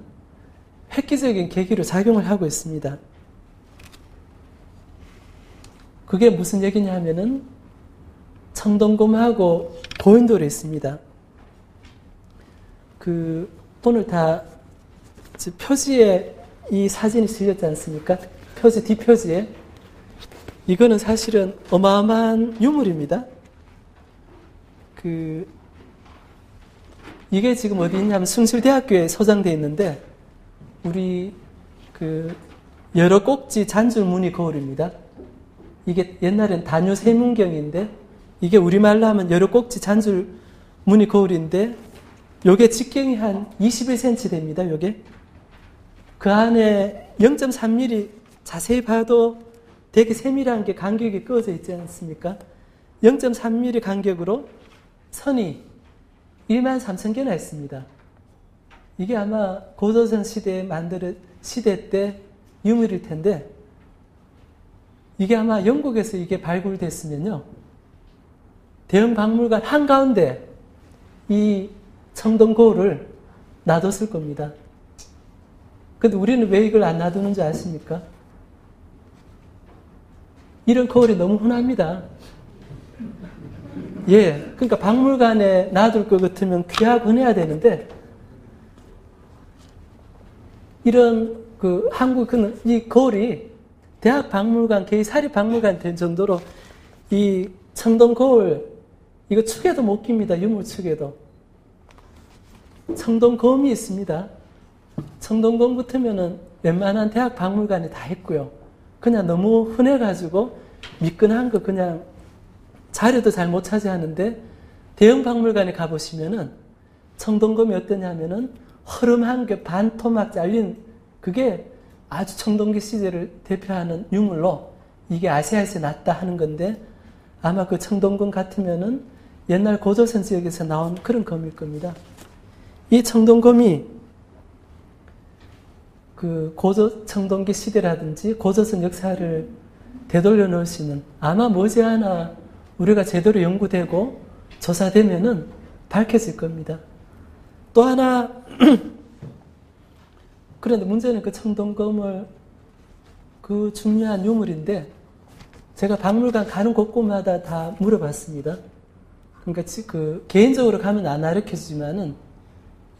획기적인 계기로 작용을 하고 있습니다. 그게 무슨 얘기냐 하면은 청동곰하고 고인돌이 있습니다. 오늘 다 표지에 이 사진이 실렸지 않습니까? 표지 뒷표지에. 이거는 사실은 어마어마한 유물입니다. 이게 지금 어디 있냐면 숭실대학교에 소장되어 있는데 우리 여러 꼭지 잔줄 무늬 거울입니다. 이게 옛날엔 단유 세문경인데 이게 우리말로 하면 여러 꼭지 잔줄 무늬 거울인데 요게 직경이 한 21cm 됩니다. 요게. 그 안에 0.3mm 자세히 봐도 되게 세밀한 게 간격이 그어져 있지 않습니까? 0.3mm 간격으로 선이 13,000개나 있습니다. 이게 아마 고조선 시대 때 유물일 텐데 이게 아마 영국에서 이게 발굴됐으면요. 대형 박물관 한가운데 이 청동거울을 놔뒀을 겁니다. 근데 우리는 왜 이걸 안 놔두는 줄 아십니까? 이런 거울이 너무 흔합니다. 예, 그러니까 박물관에 놔둘 것 같으면 귀하고 흔해야 되는데 이런 한국은 이 거울이 대학 박물관, 개인 사립 박물관 된 정도로 이 청동 거울 이거 축에도 못 낍니다. 유물 축에도. 청동검이 있습니다. 청동검 붙으면은 웬만한 대학 박물관에 다 있고요. 그냥 너무 흔해가지고 미끈한 거 그냥 자료도 잘 못 차지하는데 대형 박물관에 가보시면은 청동검이 어떠냐면은 허름한 게 반토막 잘린 그게 아주 청동기 시대를 대표하는 유물로 이게 아시아에서 났다 하는 건데 아마 그 청동검 같으면은 옛날 고조선 지역에서 나온 그런 검일 겁니다. 이 청동검이 청동기 시대라든지 고조선 역사를 되돌려 놓을 수 있는 아마 머지않아 우리가 제대로 연구되고 조사되면은 밝혀질 겁니다. 또 하나 그런데 문제는 그 청동검을 중요한 유물인데 제가 박물관 가는 곳곳마다 다 물어봤습니다. 그러니까 개인적으로 가면 안 가르쳐주지만은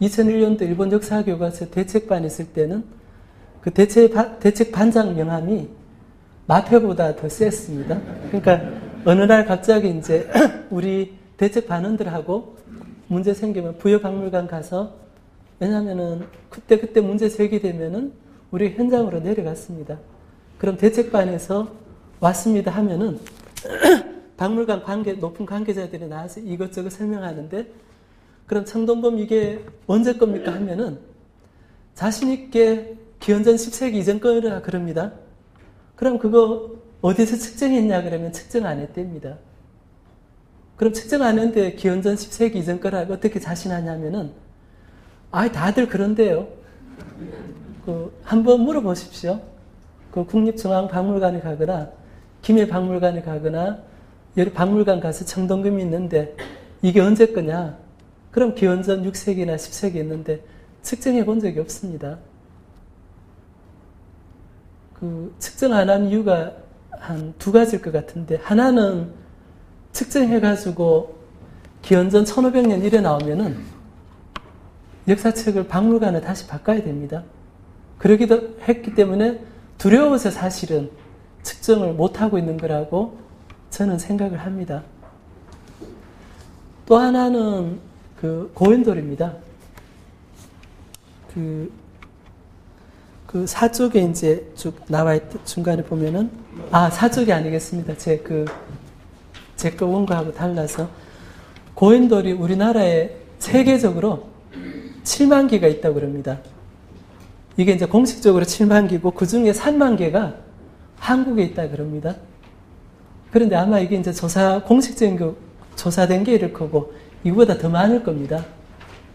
2001년도 일본 역사교과서 대책반에 있을 때는 그 대책 반장 명함이 마표보다 더 셌습니다. 그러니까 어느 날 갑자기 이제 우리 대책 반원들하고 문제 생기면 부여박물관 가서 왜냐면은 그때 문제 제기되면은 우리 현장으로 내려갔습니다. 그럼 대책반에서 왔습니다 하면은 박물관 높은 관계자들이 나와서 이것저것 설명하는데 그럼 청동검 이게 언제 겁니까 하면은 자신있게 기원전 10세기 이전 거라 그럽니다. 그럼 그거 어디서 측정했냐 그러면 측정 안 했답니다. 그럼 측정 안 했는데 기원전 10세기 이전 거라고 어떻게 자신하냐면은 다들 그런데요. 한번 물어보십시오. 국립중앙박물관에 가거나 김해박물관에 가거나 여러 박물관 가서 청동검이 있는데 이게 언제 거냐? 그럼 기원전 6세기나 10세기 있는데 측정해 본 적이 없습니다. 측정 안 한 이유가 한 두 가지일 것 같은데 하나는 측정해가지고 기원전 1500년 이래 나오면은 역사책을 박물관에 다시 바꿔야 됩니다. 그러기도 했기 때문에 두려워서 사실은 측정을 못하고 있는 거라고 저는 생각을 합니다. 또 하나는 고인돌입니다. 사쪽에 이제 쭉 나와 있던 중간에 보면은 사쪽이 아니겠습니다. 제 거 원고하고 달라서 고인돌이 우리나라에 세계적으로 7만 개가 있다고 그럽니다. 이게 이제 공식적으로 7만 개고 그 중에 3만 개가 한국에 있다 그럽니다. 그런데 아마 이게 이제 공식적인 조사된 게 이럴 거고 이거보다 더 많을 겁니다.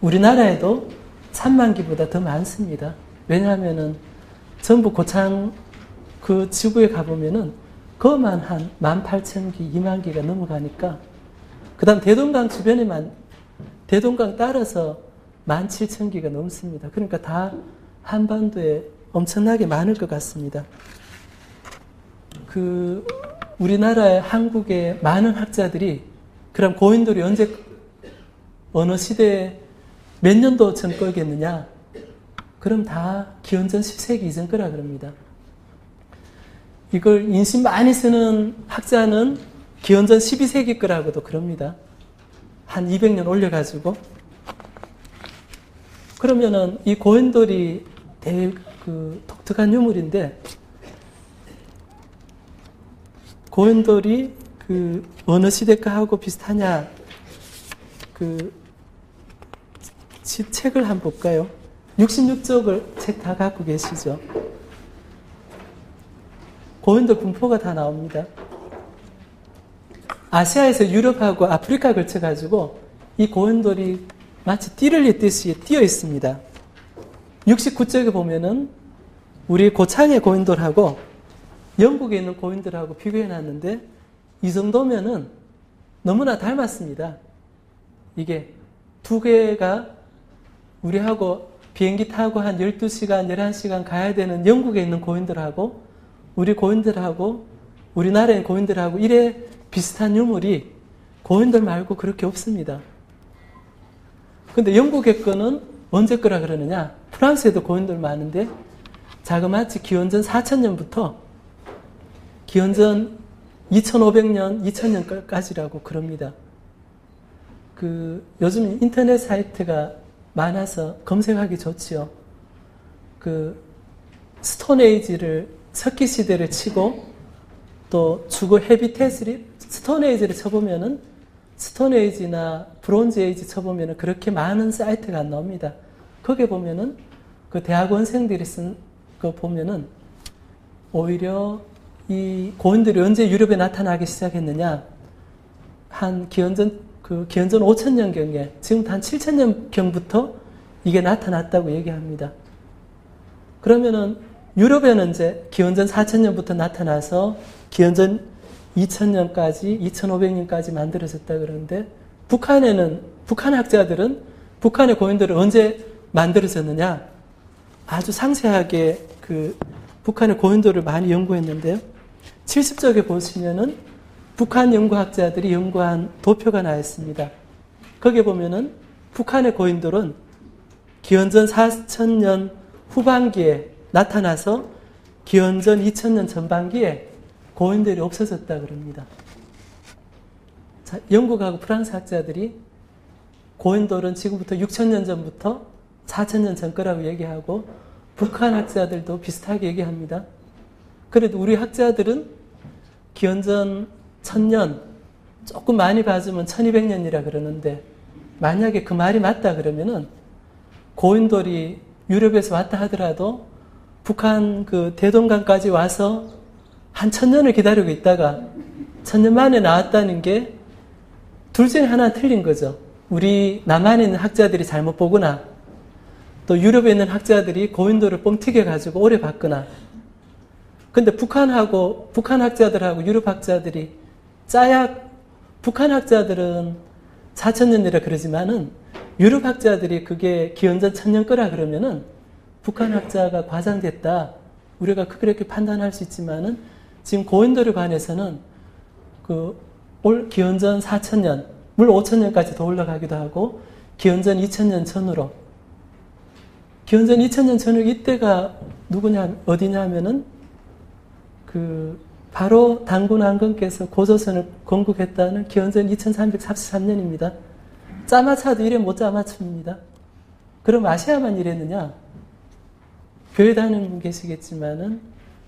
우리나라에도 3만 개보다 더 많습니다. 왜냐하면은 전부 고창 그 지구에 가보면은 그만 한 18,000기, 2만 기가 넘어가니까 그 다음 대동강 주변에만 대동강 따라서 17,000기가 넘습니다. 그러니까 다 한반도에 엄청나게 많을 것 같습니다. 그 우리나라의 한국의 많은 학자들이 그럼 고인돌이 언제 어느 시대에 몇 년도 전 거겠느냐? 그럼 다 기원전 10세기 이전 거라 그럽니다. 이걸 인심 많이 쓰는 학자는 기원전 12세기 거라고도 그럽니다. 한 200년 올려가지고. 그러면은 이 고인돌이 되게 그 독특한 유물인데, 고인돌이 그 어느 시대가 하고 비슷하냐, 그 책을 한번 볼까요? 66쪽을 책 다 갖고 계시죠? 고인돌 분포가 다 나옵니다. 아시아에서 유럽하고 아프리카 걸쳐가지고 이 고인돌이 마치 띠를 잇듯이 띄어 있습니다. 69쪽에 보면은 우리 고창의 고인돌하고 영국에 있는 고인돌하고 비교해 놨는데 이 정도면은 너무나 닮았습니다. 이게 두 개가 우리하고 비행기 타고 한 12시간, 11시간 가야 되는 영국에 있는 고인돌하고 우리 고인돌하고 우리나라의 고인돌하고 이래 비슷한 유물이 고인돌 말고 그렇게 없습니다. 근데 영국의 거는 언제 거라 그러느냐? 프랑스에도 고인돌 많은데 자그마치 기원전 4000년부터 기원전 2500년, 2000년까지라고 그럽니다. 그 요즘 인터넷 사이트가 많아서 검색하기 좋지요. 그 스톤에이지를 석기 시대를 치고 또 주거 헤비테스리 스톤에이지를 쳐보면은 스톤에이지나 브론즈에이지 쳐보면은 그렇게 많은 사이트가 안 나옵니다. 거기에 보면은 그 대학원생들이 쓴 거 보면은 오히려 이 고인들이 언제 유럽에 나타나기 시작했느냐? 한 기원전 5000년경에 지금 한 7000년경부터 이게 나타났다고 얘기합니다. 그러면은 유럽에는 이제 기원전 4000년부터 나타나서 기원전 2000년까지 2500년까지 만들어졌다 그러는데 북한 학자들은 북한의 고인돌을 언제 만들어졌느냐? 아주 상세하게 그 북한의 고인돌을 많이 연구했는데요. 70쪽에 보시면은 북한 연구학자들이 연구한 도표가 나와 있습니다. 거기에 보면은 북한의 고인돌은 기원전 4000년 후반기에 나타나서 기원전 2000년 전반기에 고인돌이 없어졌다 그럽니다. 자, 영국하고 프랑스 학자들이 고인돌은 지금부터 6000년 전부터 4000년 전 거라고 얘기하고 북한 학자들도 비슷하게 얘기합니다. 그래도 우리 학자들은 기원전 1000년, 조금 많이 봐주면 1200년이라 그러는데 만약에 그 말이 맞다 그러면은 고인돌이 유럽에서 왔다 하더라도 북한 그 대동강까지 와서 한 1000년을 기다리고 있다가 1000년 만에 나왔다는 게 둘 중에 하나 틀린 거죠. 우리 남한에 있는 학자들이 잘못 보거나 또 유럽에 있는 학자들이 고인돌을 뻥튀겨가지고 오래 봤거나. 근데 북한 학자들하고 유럽 학자들이 북한 학자들은 4000년이라 그러지만은 유럽 학자들이 그게 기원전 1000년 거라 그러면은 북한 학자가 과장됐다. 우리가 그렇게 판단할 수 있지만은 지금 고인돌에 관해서는 올 기원전 4000년, 물론 5000년까지 더 올라가기도 하고 기원전 2000년 전으로 기원전 2000년 전으로 이때가 어디냐 하면은 바로 단군 안건께서 고조선을 건국했다는 기원전 2343년입니다. 짜맞춰도 이래 못 짜맞춥니다. 그럼 아시아만 이랬느냐? 교회 다니는 분 계시겠지만은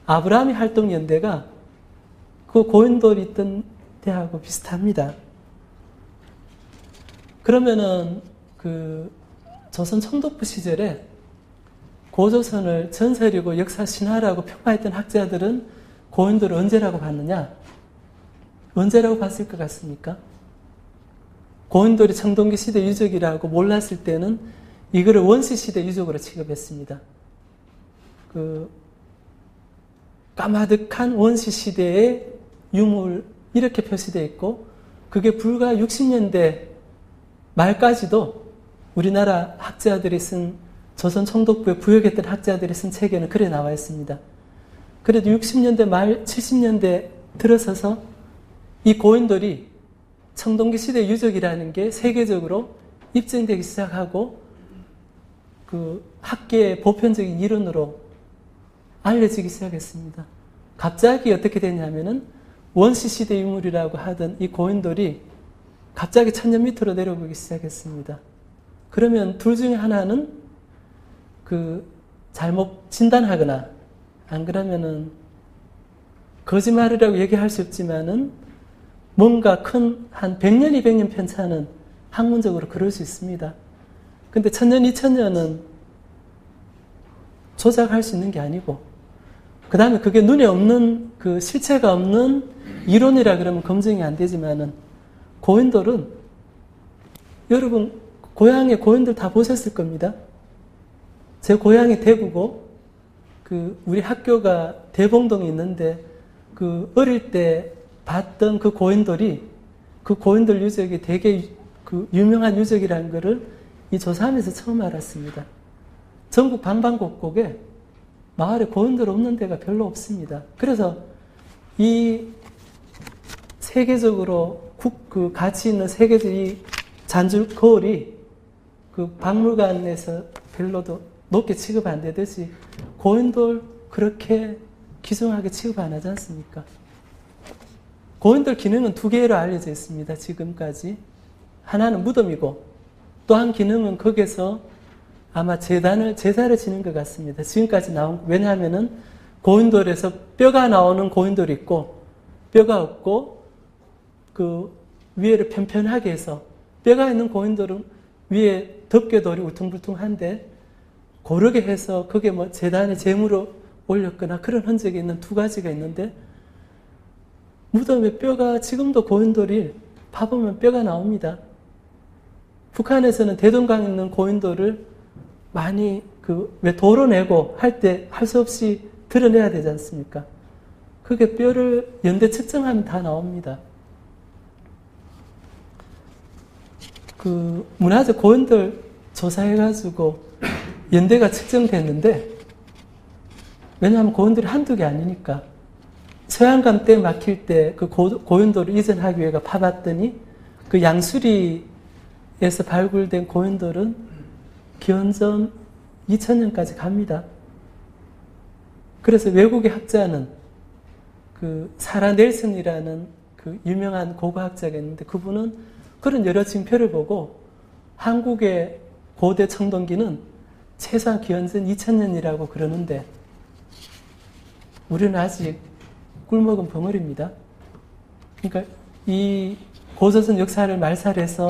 아브라함이 활동 연대가 그 고인돌이 있던 때하고 비슷합니다. 그러면은 조선 총독부 시절에 고조선을 전설이고 역사 신화라고 평가했던 학자들은 고인돌을 언제라고 봤느냐? 언제라고 봤을 것 같습니까? 고인돌이 청동기 시대 유적이라고 몰랐을 때는 이거를 원시 시대 유적으로 취급했습니다. 까마득한 원시 시대의 유물 이렇게 표시되어 있고 그게 불과 60년대 말까지도 우리나라 학자들이 쓴 조선 총독부에 부역했던 학자들이 쓴 책에는 그래 나와 있습니다. 그래도 60년대 말 70년대 들어서서 이 고인돌이 청동기 시대 유적이라는 게 세계적으로 입증되기 시작하고 그 학계의 보편적인 이론으로 알려지기 시작했습니다. 갑자기 어떻게 되냐면은 원시시대 유물이라고 하던 이 고인돌이 갑자기 1000년 밑으로 내려오기 시작했습니다. 그러면 둘 중에 하나는 그 잘못 진단하거나 안 그러면은 거짓말이라고 얘기할 수 없지만은 뭔가 큰 한 100년, 200년 편차는 학문적으로 그럴 수 있습니다. 근데 1000년, 2000년은 조작할 수 있는 게 아니고 그 다음에 그게 눈에 없는 그 실체가 없는 이론이라 그러면 검증이 안 되지만은 고인돌은 여러분 고향에 고인돌 다 보셨을 겁니다. 제 고향이 대구고 그 우리 학교가 대봉동에 있는데 그 어릴 때 봤던 그 고인돌이 그 고인돌 유적이 되게 그 유명한 유적이라는 것을 이 조사하면서 처음 알았습니다. 전국 방방곡곡에 마을에 고인돌 없는 데가 별로 없습니다. 그래서 이 세계적으로 그 가치 있는 세계적 이 잔줄 거울이 그 박물관에서 별로도 높게 취급 안 되듯이 고인돌 그렇게 귀중하게 취급 안 하지 않습니까? 고인돌 기능은 두 개로 알려져 있습니다. 지금까지. 하나는 무덤이고 또 한 기능은 거기서 아마 제사를 지는 것 같습니다. 지금까지 나온, 왜냐하면은 고인돌에서 뼈가 나오는 고인돌이 있고 뼈가 없고 그 위에를 편편하게 해서 뼈가 있는 고인돌은 위에 덮개돌이 울퉁불퉁한데 고르게 해서 그게 뭐 제단에 제물로 올렸거나 그런 흔적이 있는 두 가지가 있는데 무덤에 뼈가 지금도 고인돌이 파보면 뼈가 나옵니다. 북한에서는 대동강에 있는 고인돌을 많이 왜 도로 내고 할 때 할 수 없이 드러내야 되지 않습니까? 그게 뼈를 연대 측정하면 다 나옵니다. 그 문화재 고인돌 조사해가지고 연대가 측정됐는데 왜냐하면 고인돌이 한두 개 아니니까 서양감 때 막힐 때 그 고인돌을 이전하기 위해 파봤더니 그 양수리에서 발굴된 고인돌은 기원전 2000년까지 갑니다. 그래서 외국의 학자는 그 사라 넬슨이라는 그 유명한 고고학자가 있는데 그분은 그런 여러 징표를 보고 한국의 고대 청동기는 최소한 기원전 2000년이라고 그러는데 우리는 아직 꿀먹은 벙어리입니다. 그러니까 이 고조선 역사를 말살해서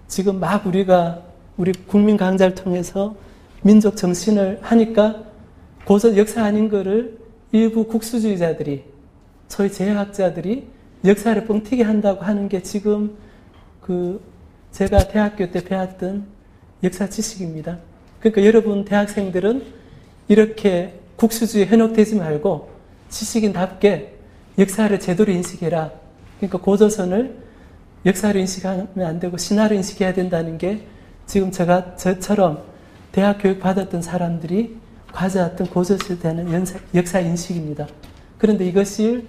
지금 막 우리가 우리 국민 강자를 통해서 민족 정신을 하니까 고조 역사 아닌 거를 일부 국수주의자들이 소위 재해학자들이 역사를 뻥튀기 한다고 하는 게 지금 그 제가 대학교 때 배웠던 역사 지식입니다. 그러니까 여러분 대학생들은 이렇게 국수주의에 현혹되지 말고 지식인답게 역사를 제대로 인식해라. 그러니까 고조선을 역사로 인식하면 안 되고 신화로 인식해야 된다는 게 지금 저처럼 대학 교육 받았던 사람들이 가져왔던 고조선에 대한 역사 인식입니다. 그런데 이것을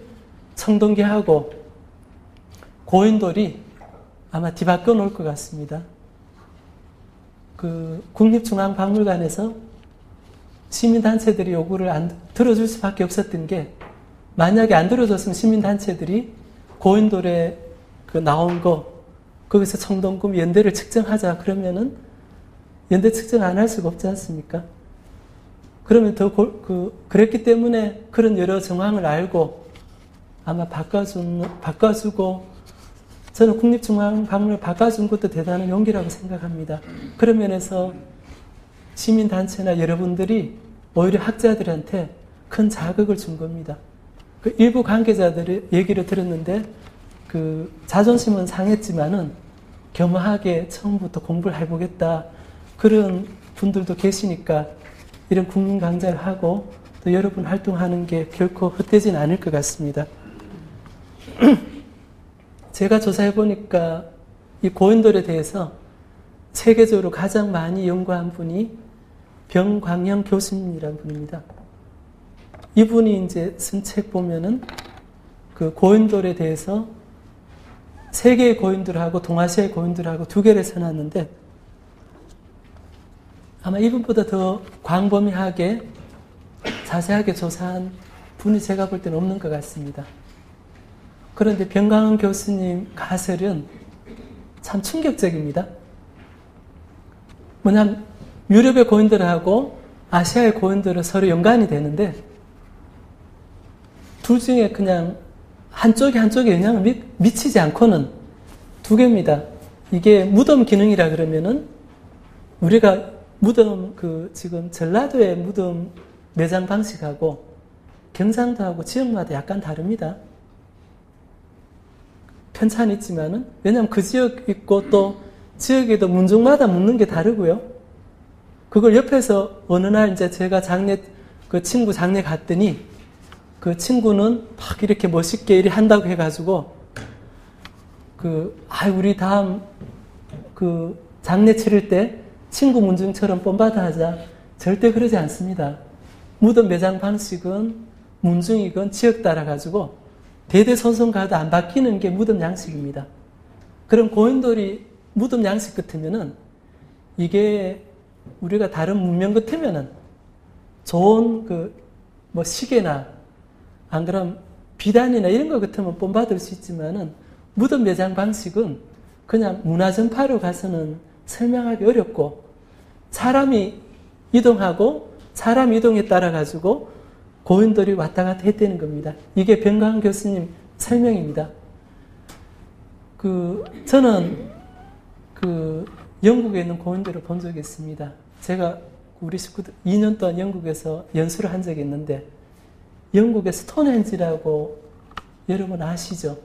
청동기하고 고인돌이 아마 뒤바꿔 놓을 것 같습니다. 그 국립중앙박물관에서 시민단체들이 요구를 들어줄 수밖에 없었던 게 만약에 안 들어줬으면 시민단체들이 고인돌에 나온 거 거기서 청동금 연대를 측정하자 그러면은 연대 측정 안 할 수가 없지 않습니까? 그러면 그랬기 때문에 그런 여러 정황을 알고 아마 바꿔주고 저는 국립중앙박물관 바꿔준 것도 대단한 용기라고 생각합니다. 그런 면에서 시민단체나 여러분들이 오히려 학자들한테 큰 자극을 준 겁니다. 그 일부 관계자들의 얘기를 들었는데 그 자존심은 상했지만은 겸허하게 처음부터 공부를 해보겠다 그런 분들도 계시니까 이런 국민 강좌를 하고 또 여러분 활동하는 게 결코 헛되진 않을 것 같습니다. 제가 조사해 보니까 이 고인돌에 대해서 세계적으로 가장 많이 연구한 분이 병광영 교수님이라는 분입니다. 이분이 이제 쓴 책 보면은 그 고인돌에 대해서 세계의 고인돌하고 동아시아의 고인돌하고 두 개를 써놨는데 아마 이분보다 더 광범위하게 자세하게 조사한 분이 제가 볼 때는 없는 것 같습니다. 그런데 병광영 교수님 가설은 참 충격적입니다. 뭐냐면 유럽의 고인들하고 아시아의 고인들은 서로 연관이 되는데 둘 중에 그냥 한쪽에 영향을 미치지 않고는 두 개입니다. 이게 무덤 기능이라 그러면은 우리가 무덤 지금 전라도의 무덤 매장 방식하고 경상도하고 지역마다 약간 다릅니다. 편차는 있지만은 왜냐하면 그 지역 있고 또 지역에도 문중마다 묻는 게 다르고요. 그걸 옆에서 어느 날 이제 제가 그 친구 장례 갔더니 그 친구는 막 이렇게 멋있게 일이 한다고 해가지고 우리 다음 장례 치를 때 친구 문중처럼 뽐받아 하자. 절대 그러지 않습니다. 무덤 매장 방식은 문중이건 지역 따라 가지고 대대손손 가도 안 바뀌는 게 무덤 양식입니다. 그럼 고인돌이 무덤 양식 같으면은 이게 우리가 다른 문명 같으면은 좋은 시계나 안 그럼 비단이나 이런 것 같으면 뽐받을 수 있지만은 무덤 매장 방식은 그냥 문화 전파로 가서는 설명하기 어렵고 사람이 이동하고 사람 이동에 따라 가지고 고인돌이 왔다 갔다 했다는 겁니다. 이게 병광 교수님 설명입니다. 저는 영국에 있는 고인돌을 본 적이 있습니다. 제가 우리 식구들 2년 동안 영국에서 연수를 한 적이 있는데 영국의 스톤헨지라고 여러분 아시죠?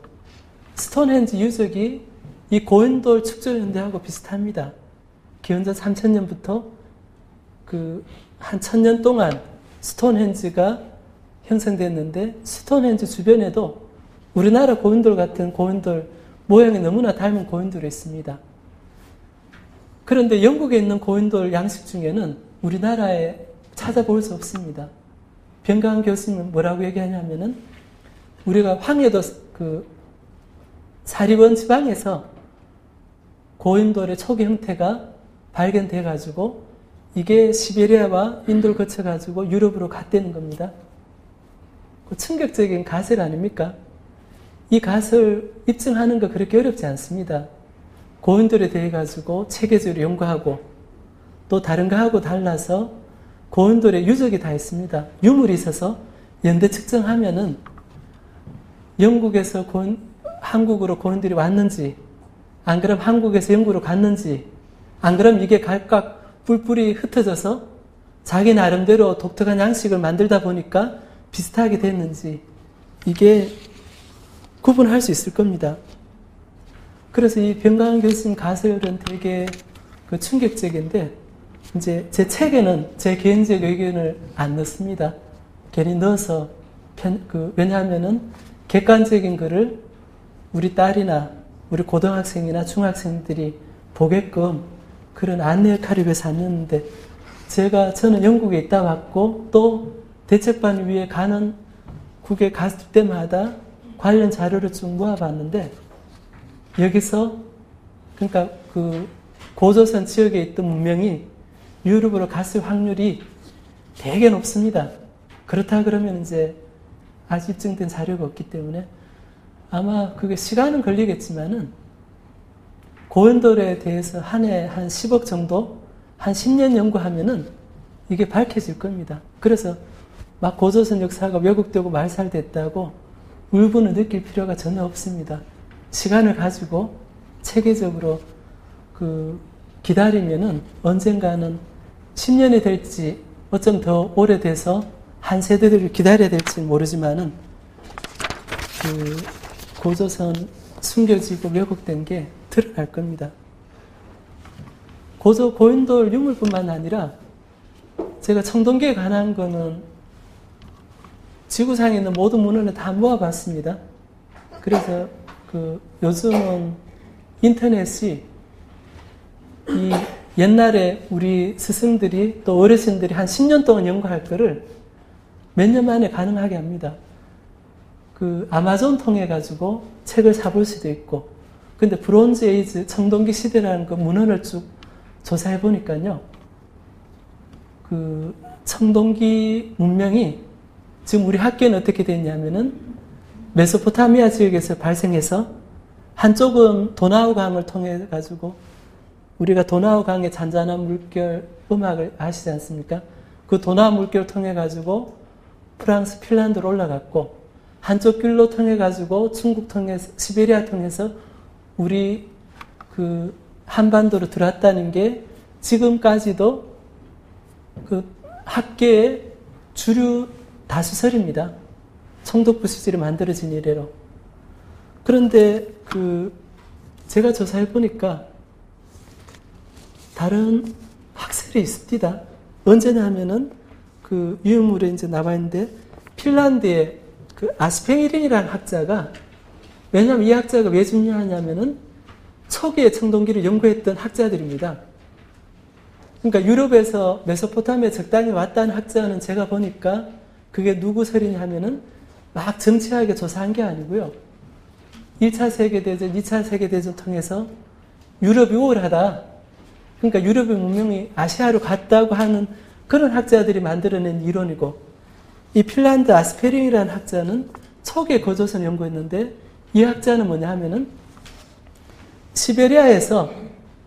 스톤헨지 유적이 이 고인돌 축조연대하고 비슷합니다. 기원전 3000년부터 한 1000년 동안 스톤헨지가 형성됐는데 스톤헨지 주변에도 우리나라 고인돌 같은 고인돌 모양이 너무나 닮은 고인돌이 있습니다. 그런데 영국에 있는 고인돌 양식 중에는 우리나라에 찾아볼 수 없습니다. 병광 교수님은 뭐라고 얘기하냐면은 우리가 황해도 사리원 지방에서 고인돌의 초기 형태가 발견돼 가지고 이게 시베리아와 인도를 거쳐 가지고 유럽으로 갔다는 겁니다. 충격적인 가설 아닙니까? 이 가설 입증하는 거 그렇게 어렵지 않습니다. 고인돌에 대해 가지고 체계적으로 연구하고 또 다른 거하고 달라서 고인돌의 유적이 다 있습니다. 유물이 있어서 연대 측정하면은 영국에서 한국으로 고인돌이 왔는지 안 그럼 한국에서 영국으로 갔는지 안 그럼 이게 각각 뿔뿔이 흩어져서 자기 나름대로 독특한 양식을 만들다 보니까 비슷하게 됐는지 이게 구분할 수 있을 겁니다. 그래서 이 병광 교수님 가설은 되게 충격적인데 이제 제 책에는 제 개인적 의견을 안 넣습니다. 괜히 넣어서 왜냐하면은 객관적인 글을 우리 딸이나 우리 고등학생이나 중학생들이 보게끔 그런 안내 역할을 위해서 안 넣는데 저는 영국에 있다 왔고 또 대책반 위에 가는 국에 갔을 때마다 관련 자료를 쭉 모아봤는데 여기서 그러니까 고조선 지역에 있던 문명이 유럽으로 갔을 확률이 되게 높습니다. 그렇다 그러면 이제 아직 입증된 자료가 없기 때문에 아마 그게 시간은 걸리겠지만은 고인돌에 대해서 한 해 한 10억 정도 한 10년 연구하면은 이게 밝혀질 겁니다. 그래서 막 고조선 역사가 왜곡되고 말살됐다고 울분을 느낄 필요가 전혀 없습니다. 시간을 가지고 체계적으로 기다리면은 언젠가는 10년이 될지 어쩜 더 오래돼서 한 세대들을 기다려야 될지 모르지만은 고조선 숨겨지고 왜곡된 게 드러날 겁니다. 고인돌 유물뿐만 아니라 제가 청동기에 관한 거는 지구상에 있는 모든 문헌을 다 모아봤습니다. 그래서 요즘은 인터넷이 이 옛날에 우리 스승들이 또 어르신들이 한 10년 동안 연구할 거를 몇 년 만에 가능하게 합니다. 아마존 통해 가지고 책을 사볼 수도 있고, 근데 브론즈 에이즈 청동기 시대라는 그 문헌을 쭉 조사해 보니까요, 청동기 문명이 지금 우리 학계는 어떻게 됐냐면은 메소포타미아 지역에서 발생해서 한쪽은 도나우 강을 통해 가지고 우리가 도나우 강의 잔잔한 물결 음악을 아시지 않습니까? 그 도나우 물결을 통해 가지고 프랑스, 핀란드로 올라갔고, 한쪽 길로 통해 가지고 중국 통해서 시베리아 통해서 우리 한반도로 들어왔다는 게 지금까지도 학계의 주류 다수설입니다. 청독부시질이 만들어진 이래로. 그런데 제가 조사해 보니까 다른 학설이 있습니다. 언제냐 하면은 유물에 이제 나와 있는데, 핀란드의 아스페이린이라는 학자가, 왜냐하면 이 학자가 왜 중요하냐면은 초기에 청동기를 연구했던 학자들입니다. 그러니까 유럽에서 메소포타미아 적당히 왔다는 학자는 제가 보니까 그게 누구 설이냐 하면은 막 정치하게 조사한 게 아니고요. 1차 세계대전, 2차 세계대전 통해서 유럽이 우월하다. 그러니까 유럽의 문명이 아시아로 갔다고 하는 그런 학자들이 만들어낸 이론이고, 이 핀란드 아스페린이라는 학자는 초기에 거조선을 연구했는데, 이 학자는 뭐냐 하면은 시베리아에서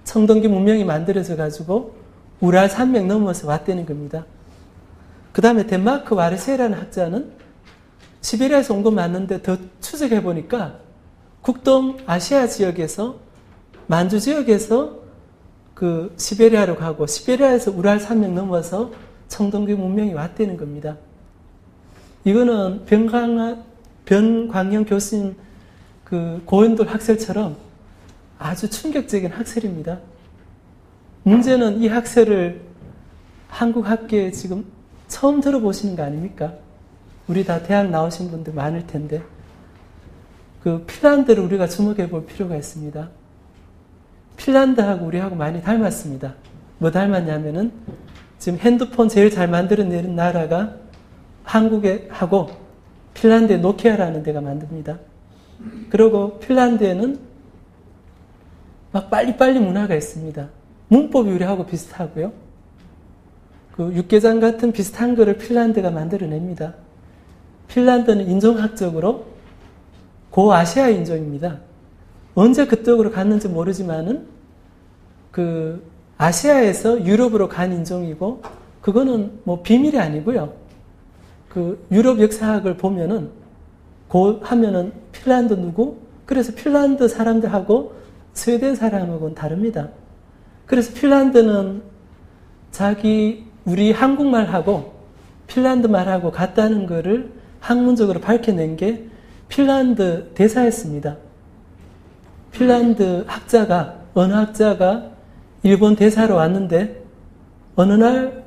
청동기 문명이 만들어져 가지고 우랄 산맥 넘어서 왔다는 겁니다. 그 다음에 덴마크 와르세라는 학자는 시베리아에서 온 건 맞는데 더 추적해 보니까 국동 아시아 지역에서, 만주 지역에서 시베리아로 가고, 시베리아에서 우랄 산맥 넘어서 청동기 문명이 왔다는 겁니다. 이거는 변광영 교수님 고연돌 학설처럼 아주 충격적인 학설입니다. 문제는 이 학설을 한국 학계에 지금 처음 들어보시는 거 아닙니까? 우리 다 대학 나오신 분들 많을 텐데, 핀란드를 우리가 주목해 볼 필요가 있습니다. 핀란드하고 우리하고 많이 닮았습니다. 뭐 닮았냐면은, 지금 핸드폰 제일 잘 만들어내는 나라가 한국에 하고 핀란드에 노키아라는 데가 만듭니다. 그리고 핀란드에는 막 빨리빨리 문화가 있습니다. 문법이 우리하고 비슷하고요. 육개장 같은 비슷한 거를 핀란드가 만들어냅니다. 핀란드는 인종학적으로 고아시아 인종입니다. 언제 그쪽으로 갔는지 모르지만은 아시아에서 유럽으로 간 인종이고, 그거는 뭐 비밀이 아니고요. 유럽 역사학을 보면은 하면은 핀란드 누구? 그래서 핀란드 사람들하고 스웨덴 사람하고는 다릅니다. 그래서 핀란드는 우리 한국말하고 핀란드 말하고 같다는 거를 학문적으로 밝혀낸 게 핀란드 대사였습니다. 핀란드 언어학자가 일본 대사로 왔는데, 어느 날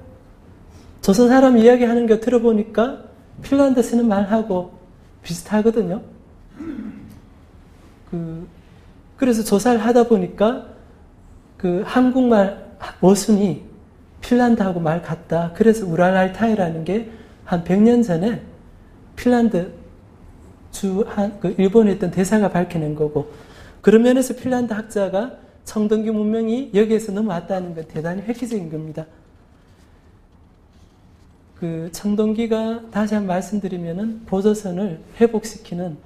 조선 사람 이야기하는 거 들어보니까 핀란드 쓰는 말하고 비슷하거든요. 그래서 조사를 하다 보니까 한국말 어순이 핀란드하고 말 같다. 그래서 우랄알타이라는 게 한 100년 전에 핀란드 일본에 있던 대사가 밝혀낸 거고, 그런 면에서 핀란드 학자가 청동기 문명이 여기에서 넘어왔다는 건 대단히 획기적인 겁니다. 청동기가 다시 한번 말씀드리면은 보조선을 회복시키는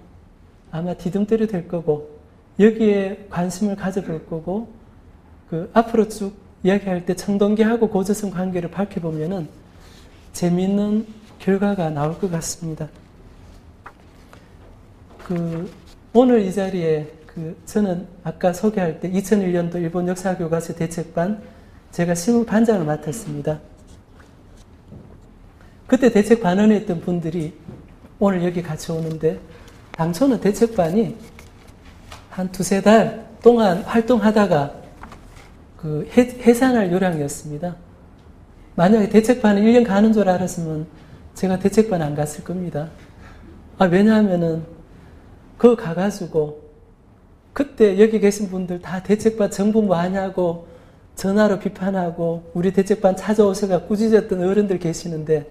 아마 디딤돌이 될 거고, 여기에 관심을 가져볼 거고, 앞으로 쭉 이야기할 때 청동기하고 고조선 관계를 밝혀보면은 재미있는 결과가 나올 것 같습니다. 오늘 이 자리에 저는 아까 소개할 때 2001년도 일본 역사교과서 대책반 제가 실무 반장을 맡았습니다. 그때 대책 반원에 있던 분들이 오늘 여기 같이 오는데, 당초는 대책반이 한 2-3달 동안 활동하다가 해산할 요량이었습니다. 만약에 대책반을 1년 가는 줄 알았으면 제가 대책반 안 갔을 겁니다. 왜냐하면은 그거 가가지고 그때 여기 계신 분들 다 대책반 정부 뭐 하냐고 전화로 비판하고 우리 대책반 찾아오셔가 꾸짖었던 어른들 계시는데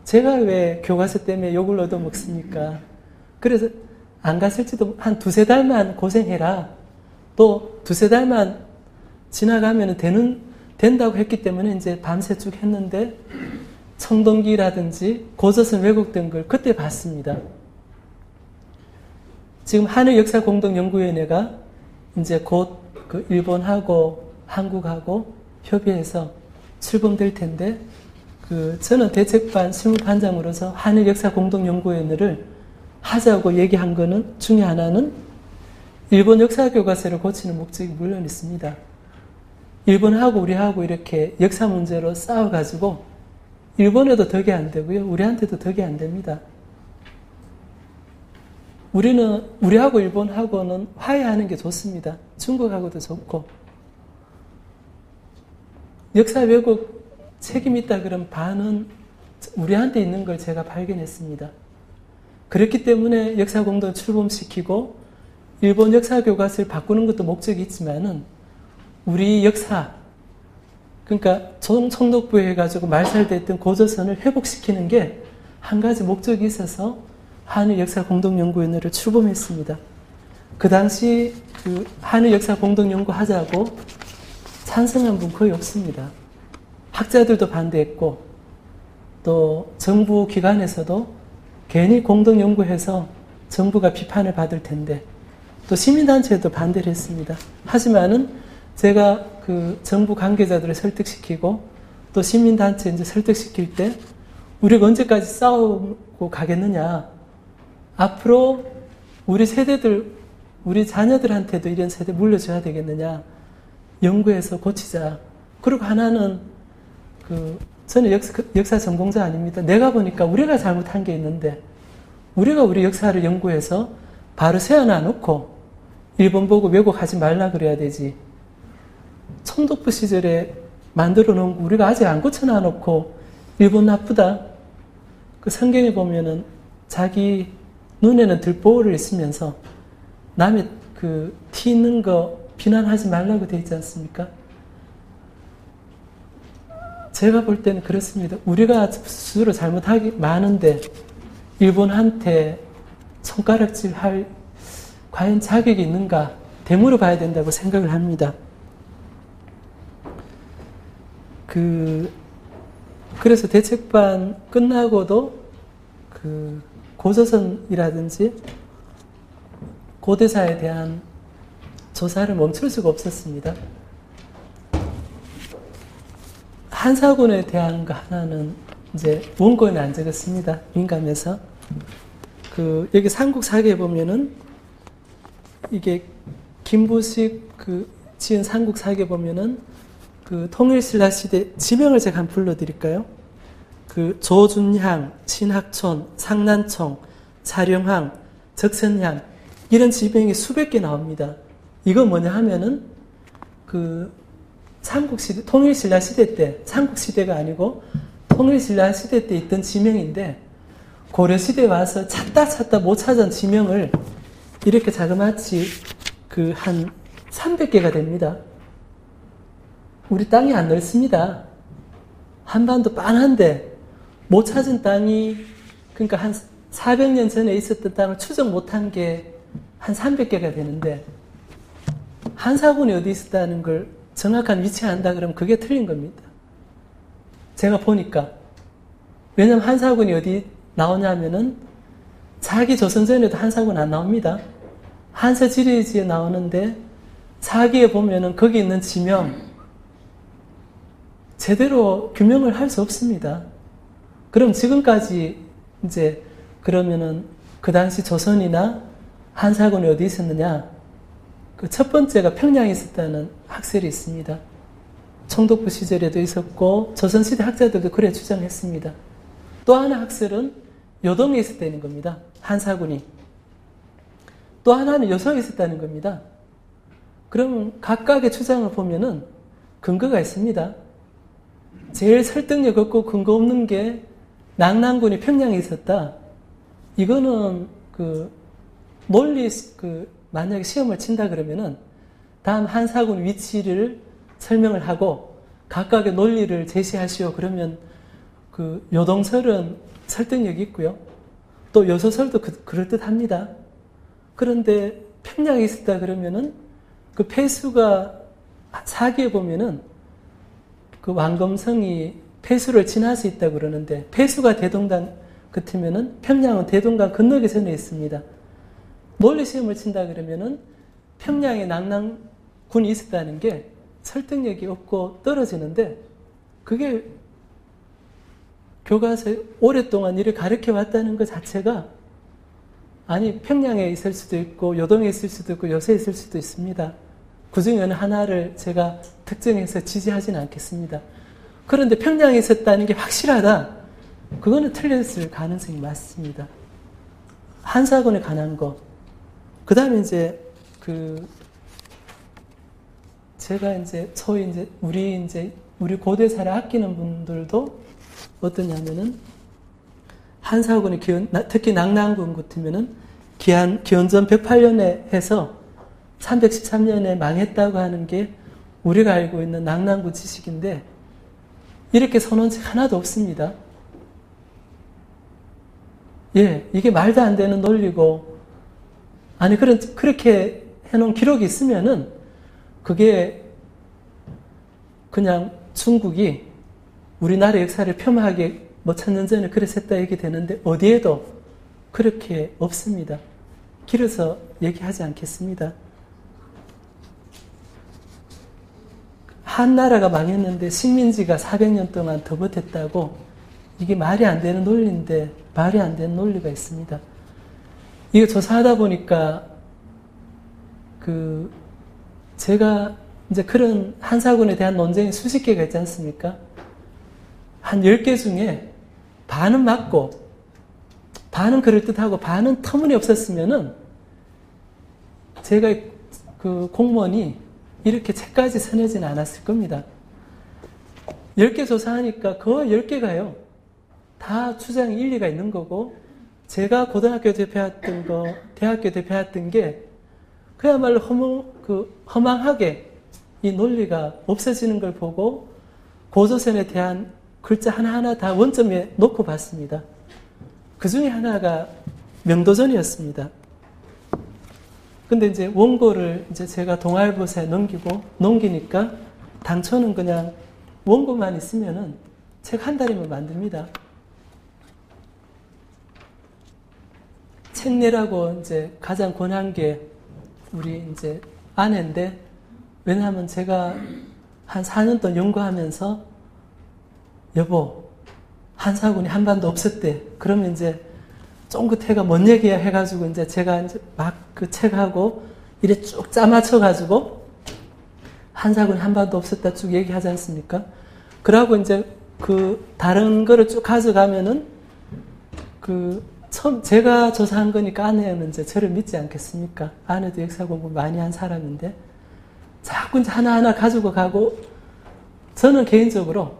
제가 왜 교과서 때문에 욕을 얻어먹습니까? 그래서 안 갔을지도 한 두세 달만 고생해라. 또 두세 달만 지나가면 된다고 했기 때문에 이제 밤새 쭉 했는데 청동기라든지 고조선 왜곡된 걸 그때 봤습니다. 지금 한일역사공동연구위원회가 이제 곧 그 일본하고 한국하고 협의해서 출범될 텐데 저는 대책반 실무반장으로서 한일역사공동연구위원회를 하자고 얘기한 거는 중에 하나는 일본 역사교과서를 고치는 목적이 물론 있습니다. 일본하고 우리하고 이렇게 역사 문제로 싸워가지고 일본에도 덕이 안 되고요. 우리한테도 덕이 안 됩니다. 우리하고 일본하고는 화해하는 게 좋습니다. 중국하고도 좋고. 역사 왜곡 책임 있다 그런 반은 우리한테 있는 걸 제가 발견했습니다. 그렇기 때문에 역사공동 출범시키고 일본 역사교과서를 바꾸는 것도 목적이 있지만은 우리 역사, 그러니까 총독부에 해가지고 말살됐던 고조선을 회복시키는 게 한 가지 목적이 있어서 한일역사공동연구위원회를 출범했습니다. 그 당시 한일역사공동연구 하자고 찬성한 분 거의 없습니다. 학자들도 반대했고 또 정부 기관에서도 괜히 공동연구해서 정부가 비판을 받을 텐데 또 시민단체도 반대를 했습니다. 하지만은 제가 정부 관계자들을 설득시키고 또 시민단체 이제 설득시킬 때 우리가 언제까지 싸우고 가겠느냐. 앞으로 우리 세대들, 우리 자녀들한테도 이런 세대 물려줘야 되겠느냐. 연구해서 고치자. 그리고 하나는 저는 역사 전공자 아닙니다. 내가 보니까 우리가 잘못한 게 있는데 우리가 우리 역사를 연구해서 바로 세워놔 놓고 일본 보고 왜곡하지 말라 그래야 되지. 총독부 시절에 만들어 놓은 거 우리가 아직 안 고쳐놔 놓고 일본 나쁘다. 그 성경에 보면은 자기 눈에는 들보호를 있으면서 남의 티 있는 거 비난하지 말라고 되어 있지 않습니까? 제가 볼 때는 그렇습니다. 우리가 스스로 잘못하기 많은데 일본한테 손가락질 할 과연 자격이 있는가 되물어 봐야 된다고 생각을 합니다. 그래서 대책반 끝나고도 고조선이라든지 고대사에 대한 조사를 멈출 수가 없었습니다. 한사군에 대한 거 하나는 이제 원고에는 안 적었습니다. 민감해서. 여기 삼국사기에 보면은 이게 김부식 지은 삼국사기에 보면은 통일신라 시대 지명을 제가 한번 불러드릴까요? 조준향, 신학촌, 상난총, 사령항, 적선향 이런 지명이 수백 개 나옵니다. 이거 뭐냐 하면은 삼국시대, 통일신라 시대 때, 삼국시대가 아니고 통일신라 시대 때 있던 지명인데 고려시대에 와서 찾다 못 찾은 지명을 이렇게 자그마치 한 300개가 됩니다. 우리 땅이 안 넓습니다. 한반도 빤한데 못 찾은 땅이 그러니까 한 400년 전에 있었던 땅을 추적 못한 게 한 300개가 되는데 한사군이 어디 있었다는 걸 정확한 위치 안다 그러면 그게 틀린 겁니다. 제가 보니까. 왜냐면 한사군이 어디 나오냐면은 자기 조선전에도 한사군 안 나옵니다. 한서지리지에 나오는데 사기에 보면은 거기 있는 지명 제대로 규명을 할 수 없습니다. 그럼 지금까지 이제 그러면은 그 당시 조선이나 한사군이 어디 있었느냐? 첫 번째가 평양에 있었다는 학설이 있습니다. 총독부 시절에도 있었고 조선시대 학자들도 그래 주장했습니다. 또 하나 학설은 요동에 있었다는 겁니다. 한사군이. 또 하나는 여성에 있었다는 겁니다. 그러면 각각의 주장을 보면은 근거가 있습니다. 제일 설득력 없고 근거 없는 게 낙랑군이 평양에 있었다. 이거는 논리 만약에 시험을 친다 그러면은 다음 한사군 위치를 설명을 하고 각각의 논리를 제시하시오. 그러면 요동설은 설득력이 있고요. 또 요소설도 그럴듯합니다. 그런데 평양에 있었다 그러면은 폐수가 사기에 보면은 왕검성이 폐수를 지날 수 있다고 그러는데 폐수가 대동강 같으면은 평양은 대동강 건너기 전에 있습니다. 논리시험을 친다 그러면은 평양에 낙랑군이 있었다는 게 설득력이 없고 떨어지는데 그게 교과서에 오랫동안 이를 가르쳐 왔다는 것 자체가 아니 평양에 있을 수도 있고 요동에 있을 수도 있고 요새에 있을 수도 있습니다. 그중에 어느 하나를 제가 특정해서 지지하지는 않겠습니다. 그런데 평양에 있었다는 게 확실하다. 그거는 틀렸을 가능성이 많습니다. 한사군에 관한 거. 그 다음에 이제 제가 이제 소위 우리 고대사를 아끼는 분들도 어떠냐면은 한사군의 특히 낙랑군 같으면은 기원전 108년에 해서 313년에 망했다고 하는 게 우리가 알고 있는 낙랑군 지식인데 이렇게 선언책 하나도 없습니다. 예, 이게 말도 안 되는 논리고 아니 그렇게 해놓은 기록이 있으면은 그게 그냥 중국이 우리나라 역사를 폄하하게 뭐 천년 전에 그랬었다 얘기되는데 어디에도 그렇게 없습니다. 길어서 얘기하지 않겠습니다. 한나라가 망했는데 식민지가 400년 동안 더 버텼다고 이게 말이 안 되는 논리인데 말이 안 되는 논리가 있습니다. 이거 조사하다 보니까 제가 이제 그런 한사군에 대한 논쟁이 수십 개가 있지 않습니까? 한 10개 중에 반은 맞고 반은 그럴듯하고 반은 터무니없었으면은 제가 공무원이 이렇게 책까지 써내지는 않았을 겁니다. 10개 조사하니까 그 10개가요. 다 주장이 일리가 있는 거고 제가 고등학교 대표했던 거, 대학교 대표했던 게 그야말로 허망하게 이 논리가 없어지는 걸 보고 고조선에 대한 글자 하나하나 다 원점에 놓고 봤습니다. 그 중에 하나가 명도전이었습니다. 근데 이제 원고를 이제 제가 동아일보사에 넘기니까 당초는 그냥 원고만 있으면은 책 한 달이면 만듭니다. 책 내라고 이제 가장 권한 게 우리 이제 아내인데, 왜냐하면 제가 한 4년 동안 연구하면서 여보, 한사군이 한반도 없었대. 그러면 이제 쫑긋해가 뭔 얘기야 해가지고 이제 제가 이제 막 그 책하고 이래 쭉 짜맞춰가지고 한사군이 한반도 없었다 쭉 얘기하지 않습니까? 그러고 이제 다른 거를 쭉 가져가면은 처음 제가 조사한 거니까 아내는 이제 저를 믿지 않겠습니까? 아내도 역사 공부 많이 한 사람인데 자꾸 이제 하나하나 가지고 가고, 저는 개인적으로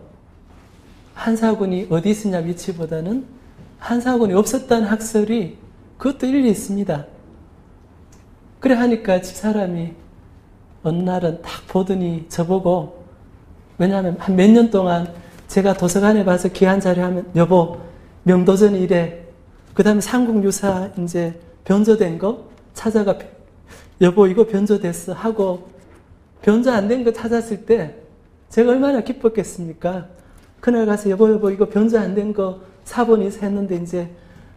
한사군이 어디 있으냐 위치보다는 한사군이 없었다는 학설이 그것도 일리 있습니다. 그래 하니까 집사람이 어느 날은 딱 보더니 저보고, 왜냐하면 한 몇 년 동안 제가 도서관에 봐서 귀한 자료 하면 여보 명도전이 이래, 그 다음에 삼국유사 이제 변조된 거 찾아가 여보 이거 변조됐어 하고 변조 안 된 거 찾았을 때 제가 얼마나 기뻤겠습니까? 그날 가서 여보 이거 변조 안 된 거 사본이 했는데 이제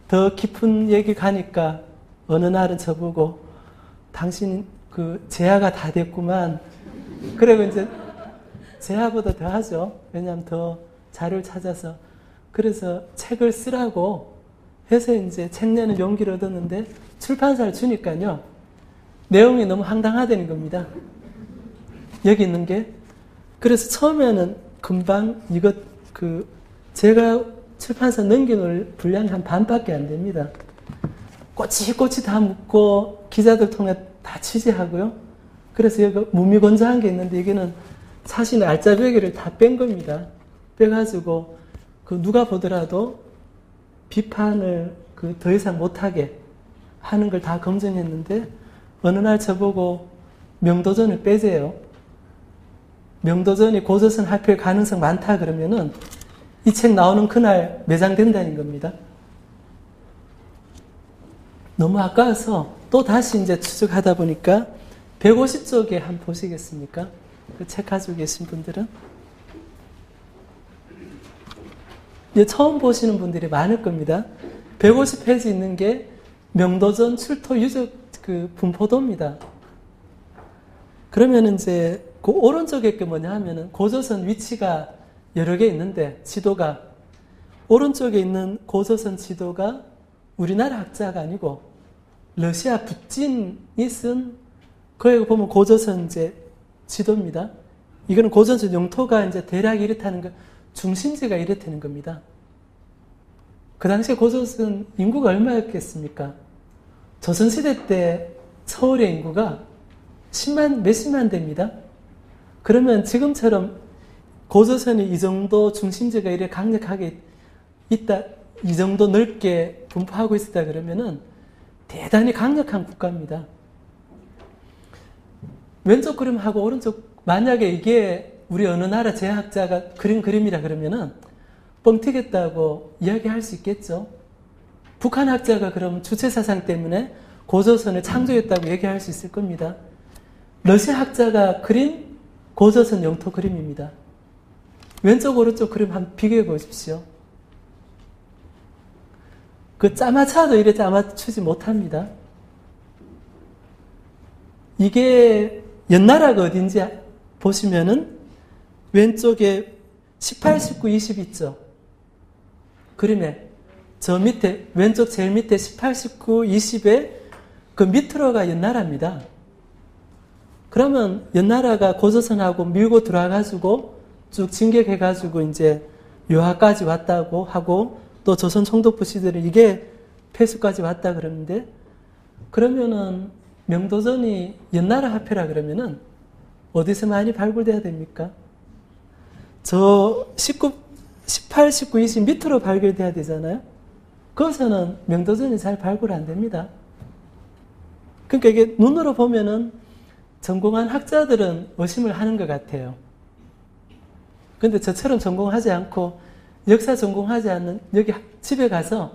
더 깊은 얘기 가니까 어느 날은 저보고 당신 재하가 다 됐구만. 그리고 이제 재하보다 더 하죠. 왜냐하면 더 자료를 찾아서. 그래서 책을 쓰라고 해서 이제 책 내는 용기를 얻었는데 출판사를 주니까요. 내용이 너무 황당하다는 겁니다. 여기 있는 게. 그래서 처음에는 금방 제가 출판사 넘겨놓을 분량이 한 반밖에 안 됩니다. 꼬치꼬치 다 묻고 기자들 통해 다 취재하고요. 그래서 여기 무미건조한 게 있는데 여기는 사실 알짜배기를 다 뺀 겁니다. 빼가지고 누가 보더라도 비판을 더 이상 못하게 하는 걸 다 검증했는데 어느 날 저보고 명도전을 빼재요. 명도전이 고조선 화폐일 가능성 많다 그러면은 이 책 나오는 그날 매장된다는 겁니다. 너무 아까워서 또 다시 이제 추적하다 보니까 150쪽에 한번 보시겠습니까? 그 책 가지고 계신 분들은? 처음 보시는 분들이 많을 겁니다. 150페이지 있는 게 명도전 출토 유적 그 분포도입니다. 그러면 이제 그 오른쪽에 게 뭐냐 하면은 고조선 위치가 여러 개 있는데 지도가 오른쪽에 있는 고조선 지도가 우리나라 학자가 아니고 러시아 북진이 쓴 거기 보면 고조선 이제 지도입니다. 이거는 고조선 영토가 이제 대략 이렇다는 거 중심지가 이렇다는 겁니다. 그 당시에 고조선 인구가 얼마였겠습니까? 조선시대 때 서울의 인구가 몇십만 대입니다. 그러면 지금처럼 고조선이 이 정도 중심지가 이렇게 강력하게 있다, 이 정도 넓게 분포하고 있었다 그러면은 대단히 강력한 국가입니다. 왼쪽 그림하고 오른쪽, 만약에 이게 우리 어느 나라 제학자가 그린 그림이라 그러면은 뻥 튀겠다고 이야기할 수 있겠죠. 북한 학자가 그럼 주체사상 때문에 고조선을 창조했다고 얘기할 수 있을 겁니다. 러시아 학자가 그린 고조선 영토 그림입니다. 왼쪽 오른쪽 그림 한번 비교해 보십시오. 그 짜맞춰도 이래 짜맞추지 못합니다. 이게 연나라가 어딘지 보시면은 왼쪽에 18, 19, 20 있죠. 그림에 저 밑에 왼쪽 제일 밑에 18, 19, 20에 그 밑으로가 연나라입니다. 그러면 연나라가 고조선하고 밀고 들어와가지고 쭉 진격해가지고 이제 요하까지 왔다고 하고 또 조선 총독부 시대를 이게 폐수까지 왔다 그러는데 그러면은 명도전이 연나라 화폐라 그러면은 어디서 많이 발굴돼야 됩니까? 저 18, 19, 20 밑으로 발굴돼야 되잖아요. 거기서는 명도전이 잘 발굴 안 됩니다. 그러니까 이게 눈으로 보면은 전공한 학자들은 의심을 하는 것 같아요. 근데 저처럼 전공하지 않고 역사 전공하지 않는 여기 집에 가서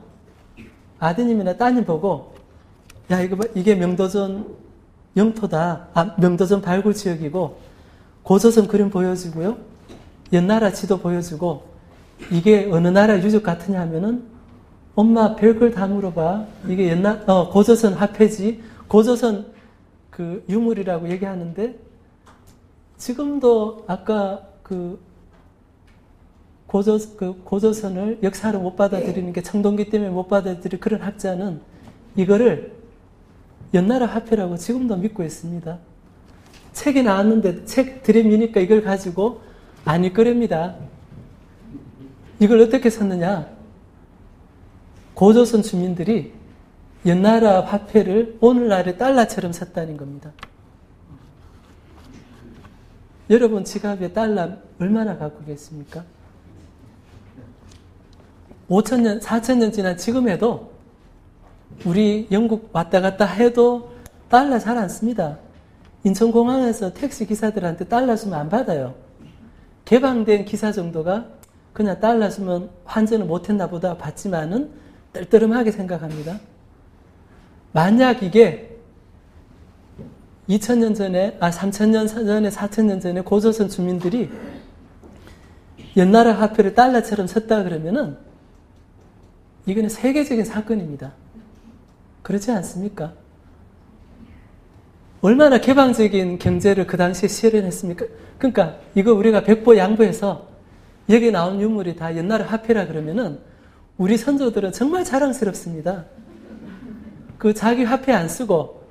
아드님이나 따님 보고 야 이거 봐, 이게 명도전 영토다. 명도전 발굴 지역이고 고조선 그림 보여주고요. 연나라 지도 보여주고 이게 어느 나라 유적 같으냐 하면은 엄마 별걸 다 물어봐. 이게 고조선 화폐지. 고조선 그 유물이라고 얘기하는데 지금도 아까 그 고조선을 역사로 못 받아들이는 게 청동기 때문에 못 받아들이는 그런 학자는 이거를 연나라 화폐라고 지금도 믿고 있습니다. 책이 나왔는데 책 들이미니까 이걸 가지고 아닐 거랍니다. 이걸 어떻게 썼느냐? 고조선 주민들이 연나라 화폐를 오늘날의 달러처럼 썼다는 겁니다. 여러분 지갑에 달러 얼마나 갖고 계십니까? 5,000년, 4,000년 지난 지금에도 우리 영국 왔다 갔다 해도 달러 잘 안 씁니다. 인천공항에서 택시 기사들한테 달러 주면 안 받아요. 개방된 기사 정도가 그냥 달러 주면 환전을 못했나 보다 받지만은 떨떠름하게 생각합니다. 만약 이게 2,000년 전에, 3,000년 전에, 4,000년 전에 고조선 주민들이 연나라 화폐를 달러처럼 썼다 그러면은 이거는 세계적인 사건입니다. 그렇지 않습니까? 얼마나 개방적인 경제를 그 당시에 실현했습니까? 그러니까 이거 우리가 백보 양보해서 여기 나온 유물이 다 연나라 화폐라 그러면은 우리 선조들은 정말 자랑스럽습니다. 그 자기 화폐 안 쓰고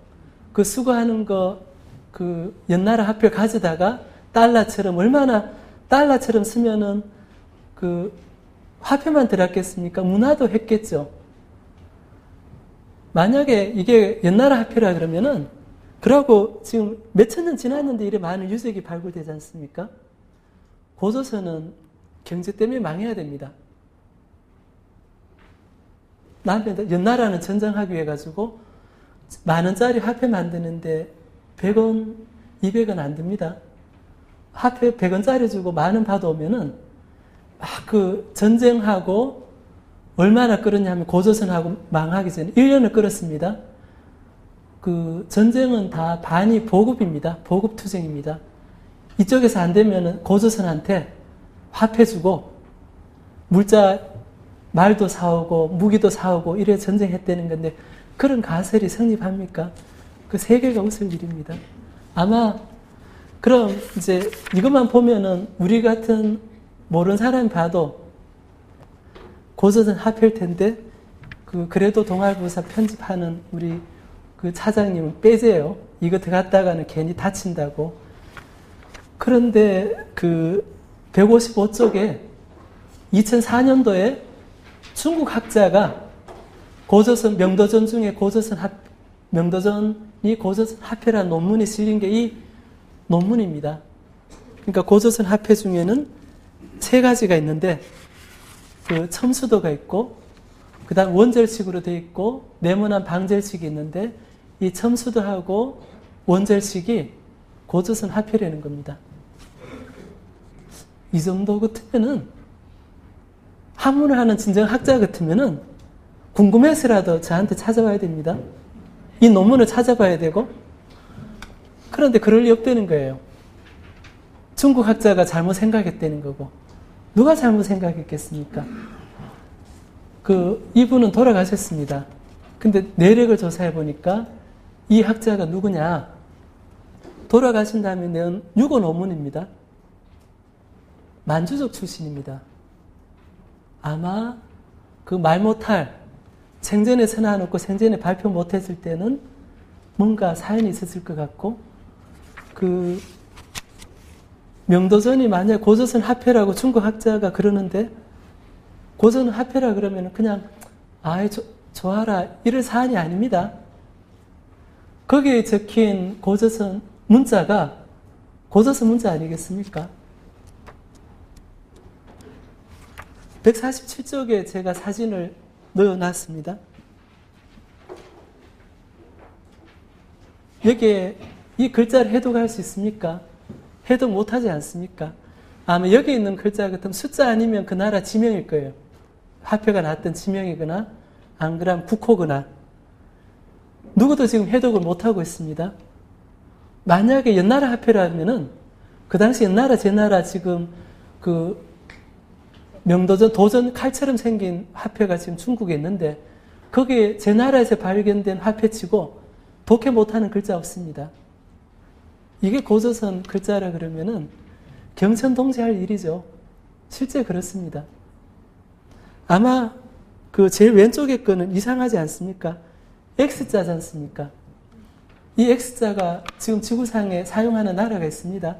그 수거하는 거 그 연나라 화폐를 가져다가 달러처럼 얼마나 달러처럼 쓰면은 그 화폐만 들었겠습니까? 문화도 했겠죠. 만약에 이게 연나라 화폐라 그러면은 그러고 지금 몇천 년 지났는데 이래 많은 유적이 발굴되지 않습니까? 고조선은 경제 때문에 망해야 됩니다. 남의 연나라는 전쟁하기 위해 가지고 만원짜리 화폐 만드는데 100원, 200원 안 듭니다. 화폐 100원짜리 주고 만원 받아오면은 막 그 전쟁하고 얼마나 끌었냐면 고조선하고 망하기 전에 1년을 끌었습니다. 그 전쟁은 다 반이 보급입니다. 보급 투쟁입니다. 이쪽에서 안 되면은 고조선한테 화폐 주고 물자 말도 사오고 무기도 사오고 이래 전쟁했다는 건데 그런 가설이 성립합니까? 그 세계가 웃을 일입니다. 아마 그럼 이제 이것만 보면은 우리 같은 모르는 사람이 봐도 고조선 화폐일 텐데 그래도 동아일보사 편집하는 우리 그 차장님은 빼재요. 이거 들어갔다가는 괜히 다친다고. 그런데 그 155쪽에 2004년도에 중국 학자가 고조선 명도전 중에 명도전이 고조선 화폐라는 논문이 실린 게 이 논문입니다. 그러니까 고조선 화폐 중에는 세 가지가 있는데 그 첨수도가 있고 그다음 원절식으로 되어 있고 네모난 방절식이 있는데 이 첨수도하고 원절식이 고조선 화폐라는 겁니다. 이 정도 같으면은 학문을 하는 진정 학자 같으면은 궁금해서라도 저한테 찾아와야 됩니다. 이 논문을 찾아봐야 되고 그런데 그럴 리 없다는 거예요. 중국 학자가 잘못 생각했다는 거고 누가 잘못 생각했겠습니까? 이분은 돌아가셨습니다. 근데 내력을 조사해 보니까 이 학자가 누구냐? 돌아가신 다음에는 유고 논문입니다. 만주족 출신입니다. 아마 그 말 못할 생전에 써놔놓고 생전에 발표 못했을 때는 뭔가 사연이 있었을 것 같고 명도전이 만약 고조선 화폐라고 중국 학자가 그러는데 고조선 화폐라 그러면 그냥 좋아라 이럴 사안이 아닙니다. 거기에 적힌 고조선 문자가 고조선 문자 아니겠습니까? 147쪽에 제가 사진을 넣어놨습니다. 여기에 이 글자를 해독할 수 있습니까? 해독 못하지 않습니까? 아마 여기 있는 글자 같으면 숫자 아니면 그 나라 지명일 거예요. 화폐가 나왔던 지명이거나 안 그러면 국호거나 누구도 지금 해독을 못하고 있습니다. 만약에 연나라 화폐라면은 그 당시 연나라 제나라 지금 명도전 도전 칼처럼 생긴 화폐가 지금 중국에 있는데 거기에 제나라에서 발견된 화폐치고 독해 못하는 글자 없습니다. 이게 고조선 글자라 그러면은 경천동지할 일이죠. 실제 그렇습니다. 아마 제일 왼쪽에 거는 이상하지 않습니까? X자지 않습니까? 이 X자가 지금 지구상에 사용하는 나라가 있습니다.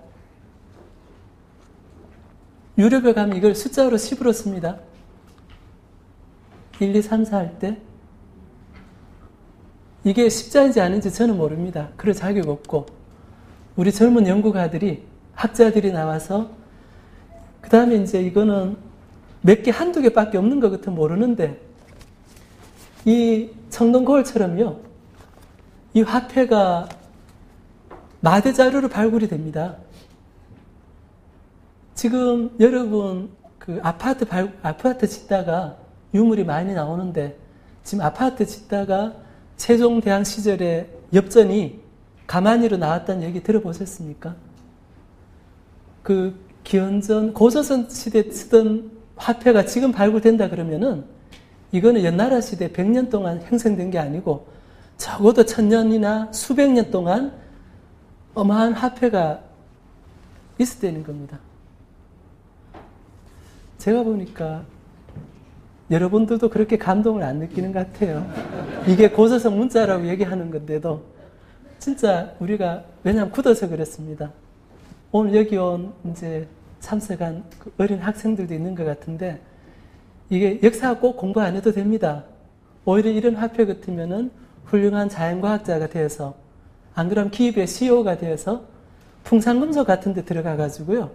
유럽에 가면 이걸 숫자로 10으로 씁니다. 1, 2, 3, 4 할 때. 이게 십자인지 아닌지 저는 모릅니다. 그럴 자격 없고. 우리 젊은 연구가들이, 학자들이 나와서, 그 다음에 이제 이거는 몇 개, 한두 개밖에 없는 것 같으면 모르는데, 이 청동거울처럼요, 이 화폐가 마대 자루로 발굴이 됩니다. 지금 여러분 아파트 짓다가 유물이 많이 나오는데 지금 아파트 짓다가 세종대왕 시절에 엽전이 가만히로 나왔다는 얘기 들어보셨습니까? 기원전 고조선 시대 쓰던 화폐가 지금 발굴된다 그러면은 이거는 연나라 시대 100년 동안 형성된 게 아니고 적어도 1000년이나 수백 년 동안 어마한 화폐가 있었다는 겁니다. 제가 보니까 여러분들도 그렇게 감동을 안 느끼는 것 같아요. 이게 고조선 문자라고 얘기하는 건데도 진짜 우리가 왜냐하면 굳어서 그렇습니다. 오늘 여기 온 이제 참석한 어린 학생들도 있는 것 같은데 이게 역사 꼭 공부 안 해도 됩니다. 오히려 이런 화폐 같으면은 훌륭한 자연과학자가 되어서 안 그러면 기업의 CEO가 되어서 풍산금속 같은 데 들어가 가지고요.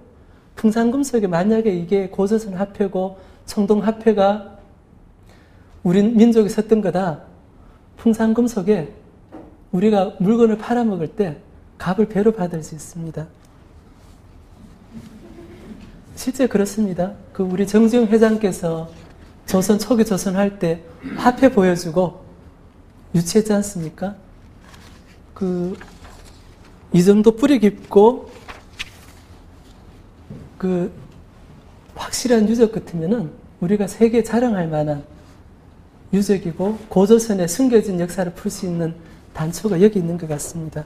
풍산금속에 만약에 이게 고조선 화폐고 청동 화폐가 우리 민족이 썼던 거다. 풍산금속에 우리가 물건을 팔아먹을 때 값을 배로 받을 수 있습니다. 실제 그렇습니다. 그 우리 정지용 회장께서 조선 초기 조선 할 때 화폐 보여주고 유치했지 않습니까? 이 정도 뿌리 깊고 확실한 유적 같으면은 우리가 세계에 자랑할 만한 유적이고 고조선의 숨겨진 역사를 풀 수 있는 단초가 여기 있는 것 같습니다.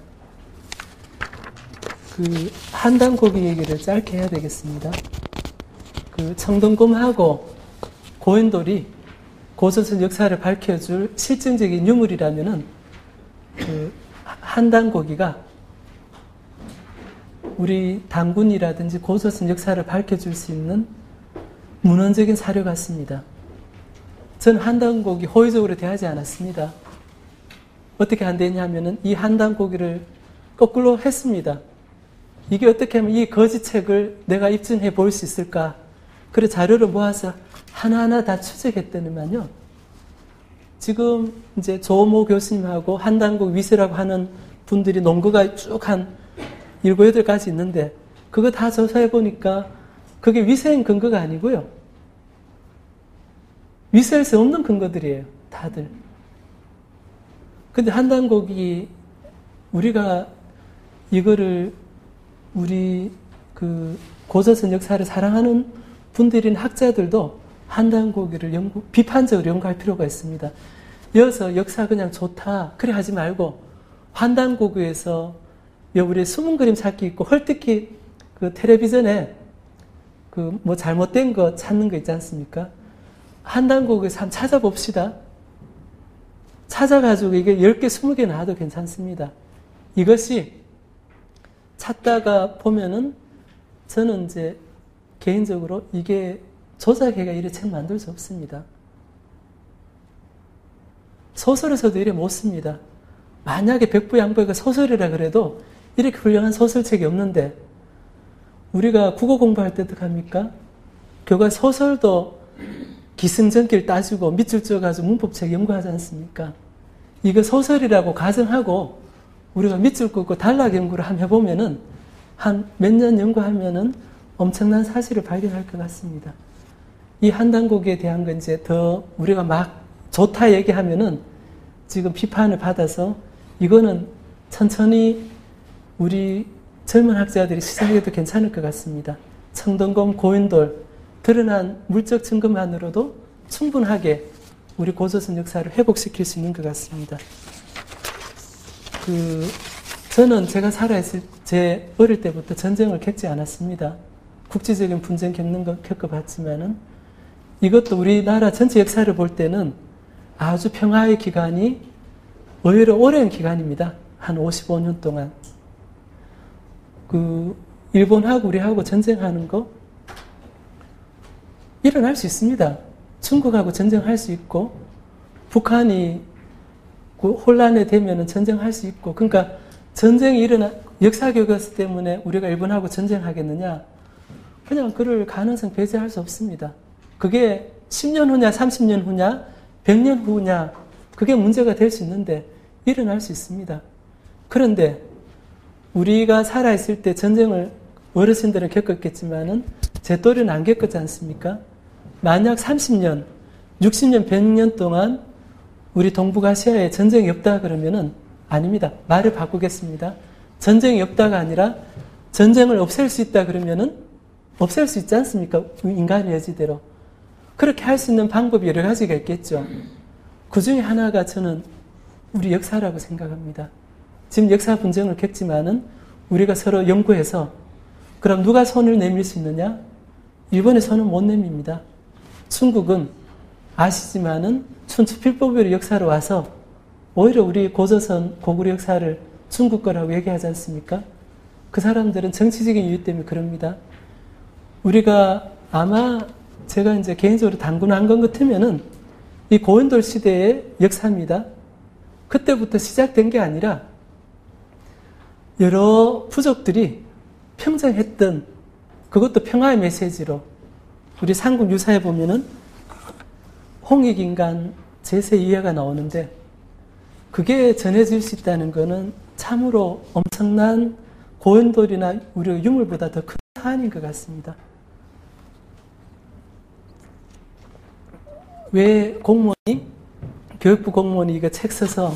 한단고기 얘기를 짧게 해야 되겠습니다. 청동곰하고 고인돌이 고조선 역사를 밝혀줄 실증적인 유물이라면은 한단고기가 우리 당군이라든지 고조선 역사를 밝혀줄 수 있는 문헌적인 사료 같습니다. 저는 한단고기 호의적으로 대하지 않았습니다. 어떻게 안 되냐면은 이 한단고기를 거꾸로 했습니다. 이게 어떻게 하면 이 거짓책을 내가 입증해 볼 수 있을까? 그래 자료를 모아서 하나하나 다 추적했더니만요. 지금 이제 조모 교수님하고 한단국 위세라고 하는 분들이 논거가 쭉 한 7, 8가지 있는데 그거 다 조사해 보니까 그게 위세인 근거가 아니고요. 위세할 수 없는 근거들이에요. 다들. 근데 한단국이 우리가 이거를 우리 고조선 역사를 사랑하는 분들인 학자들도 한단고기를 비판적으로 연구할 필요가 있습니다. 이어서 역사 그냥 좋다 그래 하지 말고 한단고기에서 우리 숨은 그림 찾기 있고 헐뜯기 텔레비전에 뭐 잘못된 거 찾는 거 있지 않습니까? 한단고기에서 한번 찾아봅시다. 찾아가지고 이게 10개, 20개 나와도 괜찮습니다. 이것이 찾다가 보면은 저는 이제 개인적으로 이게 조작해가 이래 책 만들 수 없습니다. 소설에서도 이래 못 씁니다. 만약에 백부양보가 소설이라 그래도 이렇게 훌륭한 소설책이 없는데 우리가 국어 공부할 때 어떻게 합니까? 교과 소설도 기승전결 따지고 밑줄 쪄가지고 문법책 연구하지 않습니까? 이거 소설이라고 가정하고 우리가 밑줄 긋고 단락 연구를 한번 해보면은 한 몇 년 연구하면은 엄청난 사실을 발견할 것 같습니다. 이 한단고기에 대한 건 이제 더 우리가 막 좋다 얘기하면은 지금 비판을 받아서 이거는 천천히 우리 젊은 학자들이 시작해도 괜찮을 것 같습니다. 청동곰, 고인돌 드러난 물적 증거만으로도 충분하게 우리 고조선 역사를 회복시킬 수 있는 것 같습니다. 저는 제가 살아있을 제 어릴 때부터 전쟁을 겪지 않았습니다. 국지적인 분쟁 겪는 거 겪어봤지만은 이것도 우리나라 전체 역사를 볼 때는 아주 평화의 기간이 의외로 오랜 기간입니다. 한 55년 동안. 일본하고 우리하고 전쟁하는 거 일어날 수 있습니다. 중국하고 전쟁할 수 있고 북한이 혼란에 되면은 전쟁할 수 있고 그러니까 전쟁이 역사 교과서 때문에 우리가 일본하고 전쟁하겠느냐? 그냥 그럴 가능성 배제할 수 없습니다. 그게 10년 후냐, 30년 후냐, 100년 후냐, 그게 문제가 될 수 있는데 일어날 수 있습니다. 그런데 우리가 살아있을 때 전쟁을 어르신들은 겪었겠지만은 제 또래는 안 겪었지 않습니까? 만약 30년, 60년, 100년 동안 우리 동북아시아에 전쟁이 없다 그러면은 아닙니다. 말을 바꾸겠습니다. 전쟁이 없다가 아니라 전쟁을 없앨 수 있다 그러면은 없앨 수 있지 않습니까? 인간의 여지대로. 그렇게 할 수 있는 방법이 여러 가지가 있겠죠. 그 중에 하나가 저는 우리 역사라고 생각합니다. 지금 역사 분쟁을 겪지만은 우리가 서로 연구해서 그럼 누가 손을 내밀 수 있느냐? 일본의 손은 못 내밉니다. 중국은 아시지만은 춘추필법의 역사로 와서 오히려 우리 고조선 고구려 역사를 중국 거라고 얘기하지 않습니까? 그 사람들은 정치적인 이유 때문에 그럽니다. 우리가 아마 제가 이제 개인적으로 당군한 것 같으면은 이 고인돌 시대의 역사입니다. 그때부터 시작된 게 아니라 여러 부족들이 평정했던 그것도 평화의 메시지로 우리 삼국 유사에 보면은 홍익인간 제세 이해가 나오는데 그게 전해질 수 있다는 것은 참으로 엄청난 고연돌이나 우리 유물보다 더 큰 사안인 것 같습니다. 왜 공무원이, 교육부 공무원이 이거 책 써서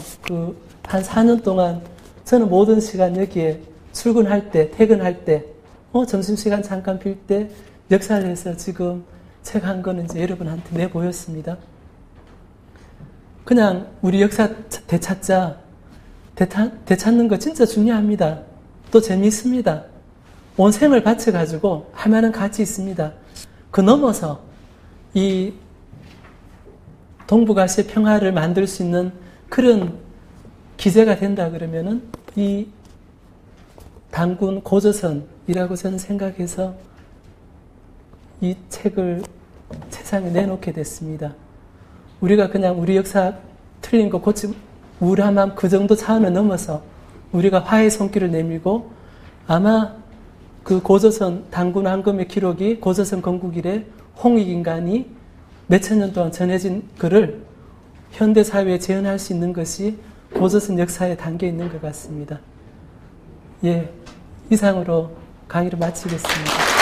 한 4년 동안 저는 모든 시간 여기에 출근할 때, 퇴근할 때, 점심시간 잠깐 빌 때 역사를 해서 지금 책 한 거는 이제 여러분한테 내보였습니다. 그냥 우리 역사 되찾자, 되찾는 거 진짜 중요합니다. 또 재미있습니다. 온 생을 바쳐가지고 할 만한 가치 있습니다. 그 넘어서 이 동북아시아 평화를 만들 수 있는 그런 기제가 된다 그러면은 이 단군 고조선이라고 저는 생각해서 이 책을 세상에 내놓게 됐습니다. 우리가 그냥 우리 역사 틀린 거 고치, 우울함 그 정도 차원을 넘어서 우리가 화해의 손길을 내밀고 아마 그 고조선 단군 황금의 기록이 고조선 건국 이래 홍익인간이 몇천 년 동안 전해진 글을 현대사회에 재현할 수 있는 것이 고조선 역사에 담겨 있는 것 같습니다. 예, 이상으로 강의를 마치겠습니다.